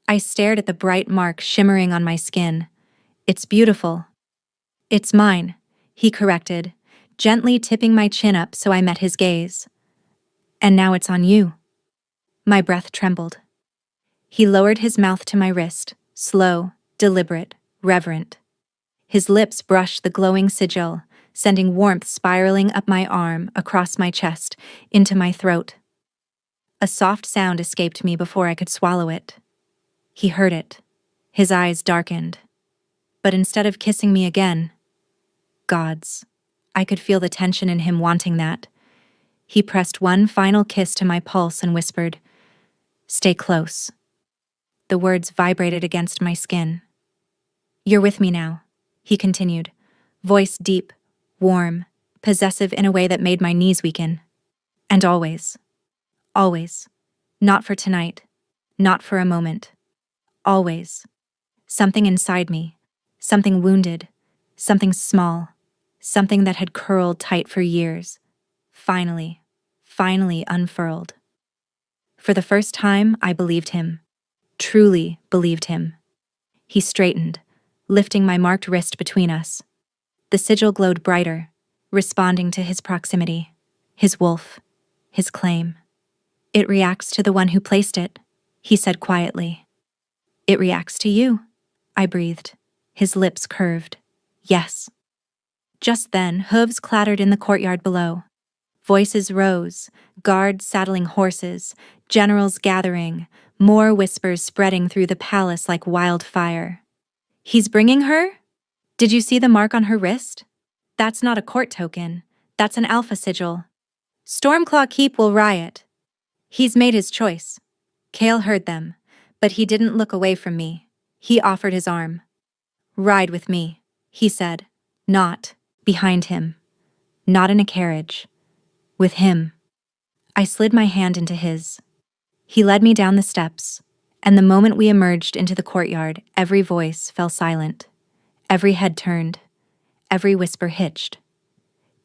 I stared at the bright mark shimmering on my skin. "It's beautiful." "It's mine," he corrected, gently tipping my chin up so I met his gaze. "And now it's on you." My breath trembled. He lowered his mouth to my wrist, slow, deliberate, reverent. His lips brushed the glowing sigil, sending warmth spiraling up my arm, across my chest, into my throat. A soft sound escaped me before I could swallow it. He heard it. His eyes darkened. But instead of kissing me again, gods, I could feel the tension in him wanting that. He pressed one final kiss to my pulse and whispered, "Stay close." The words vibrated against my skin. "You're with me now," he continued, voice deep, warm, possessive in a way that made my knees weaken. "And always. Always. Not for tonight. Not for a moment. Always." Something inside me, something wounded, something small, something that had curled tight for years, finally unfurled. For the first time, I believed him, truly believed him. He straightened, lifting my marked wrist between us. The sigil glowed brighter, responding to his proximity, his wolf, his claim. "It reacts to the one who placed it," he said quietly. "It reacts to you," I breathed, his lips curved. "Yes." Just then, hooves clattered in the courtyard below. Voices rose, guards saddling horses, generals gathering, more whispers spreading through the palace like wildfire. "He's bringing her? Did you see the mark on her wrist? That's not a court token. That's an alpha sigil. Stormclaw Keep will riot." He's made his choice. Cale heard them, but he didn't look away from me. He offered his arm. "Ride with me," he said. Not behind him. Not in a carriage. With him. I slid my hand into his. He led me down the steps, and the moment we emerged into the courtyard, every voice fell silent. Every head turned. Every whisper hitched.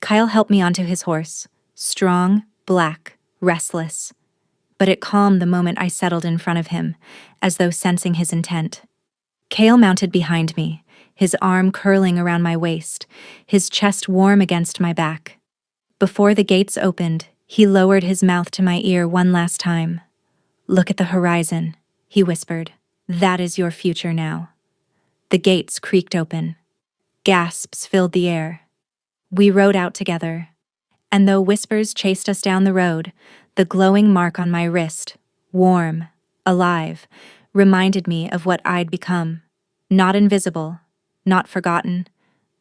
Kyle helped me onto his horse, strong, black, restless. But it calmed the moment I settled in front of him, as though sensing his intent. Cale mounted behind me, his arm curling around my waist, his chest warm against my back. Before the gates opened, he lowered his mouth to my ear one last time. "Look at the horizon," he whispered. "That is your future now." The gates creaked open. Gasps filled the air. We rode out together, and though whispers chased us down the road, the glowing mark on my wrist, warm, alive, reminded me of what I'd become. Not invisible, not forgotten,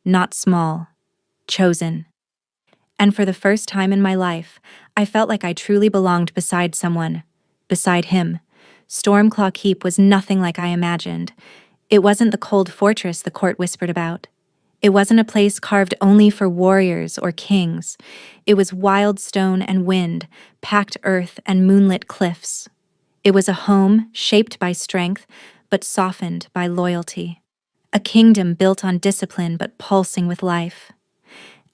not small, chosen. And for the first time in my life, I felt like I truly belonged beside someone, beside him. Stormclaw Keep was nothing like I imagined. It wasn't the cold fortress the court whispered about. It wasn't a place carved only for warriors or kings. It was wild stone and wind, packed earth and moonlit cliffs. It was a home shaped by strength, but softened by loyalty. A kingdom built on discipline but pulsing with life.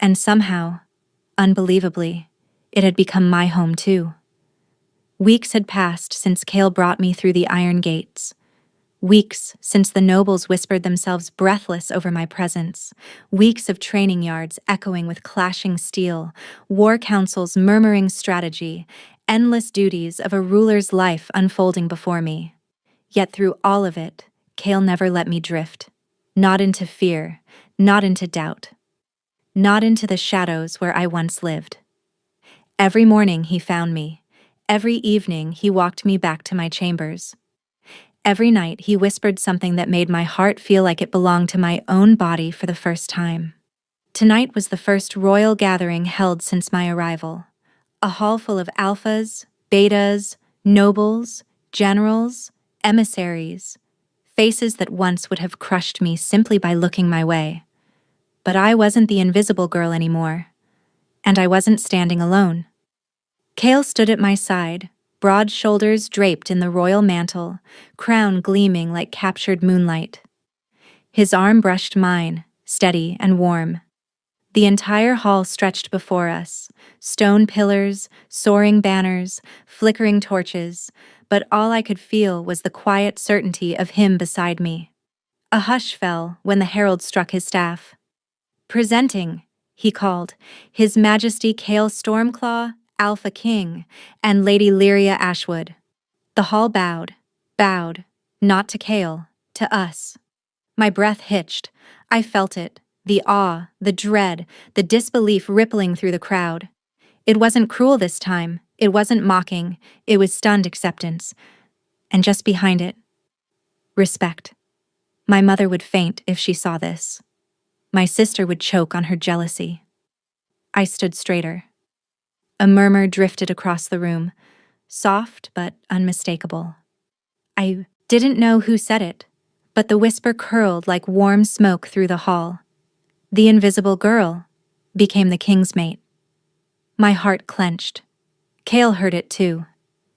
And somehow, unbelievably, it had become my home too. Weeks had passed since Cale brought me through the iron gates. Weeks since the nobles whispered themselves breathless over my presence. Weeks of training yards echoing with clashing steel, war councils murmuring strategy, endless duties of a ruler's life unfolding before me. Yet through all of it, Cale never let me drift. Not into fear, not into doubt. Not into the shadows where I once lived. Every morning he found me. Every evening he walked me back to my chambers. Every night he whispered something that made my heart feel like it belonged to my own body for the first time. Tonight was the first royal gathering held since my arrival. A hall full of alphas, betas, nobles, generals, emissaries, faces that once would have crushed me simply by looking my way. But I wasn't the invisible girl anymore, and I wasn't standing alone. Cale stood at my side, broad shoulders draped in the royal mantle, crown gleaming like captured moonlight. His arm brushed mine, steady and warm. The entire hall stretched before us, stone pillars, soaring banners, flickering torches, but all I could feel was the quiet certainty of him beside me. A hush fell when the herald struck his staff. "Presenting," he called, His Majesty Cale Stormclaw, Alpha King, and Lady Lyria Ashwood. The hall bowed, not to Cale, to us. My breath hitched. I felt it, the awe, the dread, the disbelief rippling through the crowd. It wasn't cruel this time, It wasn't mocking, it was stunned acceptance. And just behind it, respect. My mother would faint if she saw this. My sister would choke on her jealousy. I stood straighter. A murmur drifted across the room, soft but unmistakable. I didn't know who said it, but the whisper curled like warm smoke through the hall. The invisible girl became the king's mate. My heart clenched. Cale heard it too.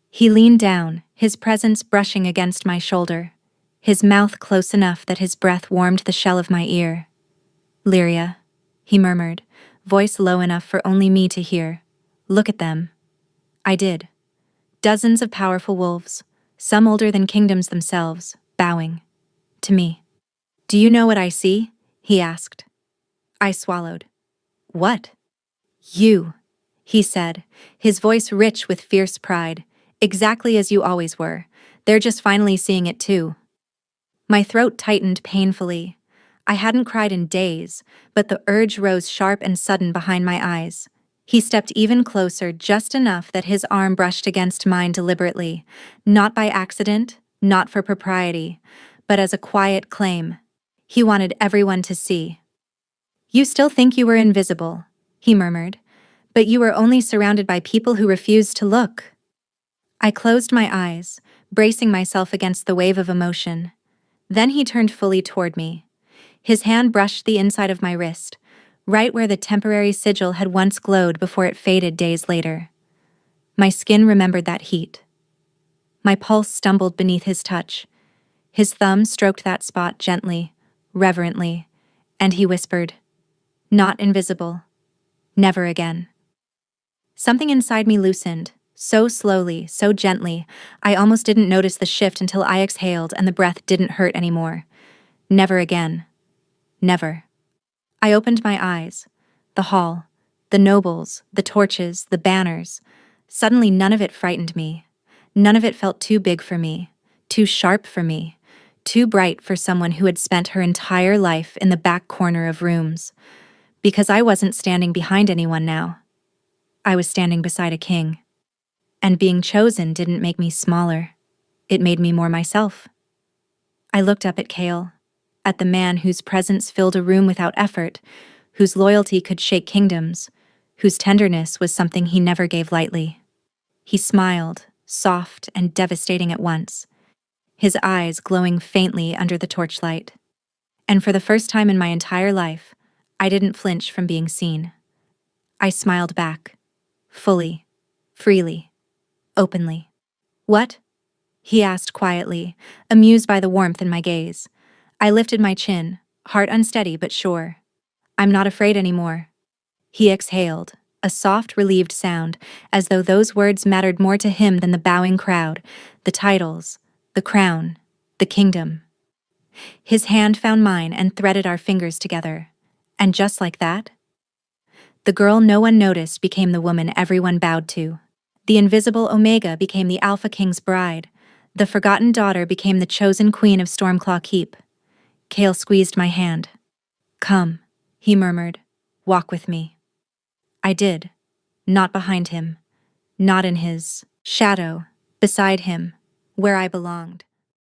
He leaned down, his presence brushing against my shoulder, his mouth close enough that his breath warmed the shell of my ear. "Lyria," he murmured, voice low enough for only me to hear. "Look at them." I did. Dozens of powerful wolves, some older than kingdoms themselves, bowing. To me. "Do you know what I see?" he asked. I swallowed. "What?" "You," he said, his voice rich with fierce pride. "Exactly as you always were. They're just finally seeing it too." My throat tightened painfully. I hadn't cried in days, but the urge rose sharp and sudden behind my eyes. He stepped even closer, just enough that his arm brushed against mine deliberately, not by accident, not for propriety, but as a quiet claim. He wanted everyone to see. "You still think you were invisible," he murmured, "but you were only surrounded by people who refused to look." I closed my eyes, bracing myself against the wave of emotion. Then he turned fully toward me. His hand brushed the inside of my wrist, right where the temporary sigil had once glowed before it faded days later. My skin remembered that heat. My pulse stumbled beneath his touch. His thumb stroked that spot gently, reverently, and he whispered, "Not invisible. Never again." Something inside me loosened, so slowly, so gently, I almost didn't notice the shift until I exhaled and the breath didn't hurt anymore. Never again. Never. I opened my eyes. The hall, the nobles, the torches, the banners. Suddenly none of it frightened me. None of it felt too big for me, too sharp for me, too bright for someone who had spent her entire life in the back corner of rooms. Because I wasn't standing behind anyone now. I was standing beside a king. And being chosen didn't make me smaller. It made me more myself. I looked up at Cale, at the man whose presence filled a room without effort, whose loyalty could shake kingdoms, whose tenderness was something he never gave lightly. He smiled, soft and devastating at once, his eyes glowing faintly under the torchlight. And for the first time in my entire life, I didn't flinch from being seen. I smiled back, fully, freely, openly. "What?" he asked quietly, amused by the warmth in my gaze. I lifted my chin, heart unsteady but sure. "I'm not afraid anymore." He exhaled, a soft, relieved sound, as though those words mattered more to him than the bowing crowd, the titles, the crown, the kingdom. His hand found mine and threaded our fingers together. And just like that, the girl no one noticed became the woman everyone bowed to. The invisible Omega became the Alpha King's bride. The forgotten daughter became the chosen queen of Stormclaw Keep. Cale squeezed my hand. "Come," he murmured. "Walk with me." I did. Not behind him. Not in his shadow. Beside him. Where I belonged.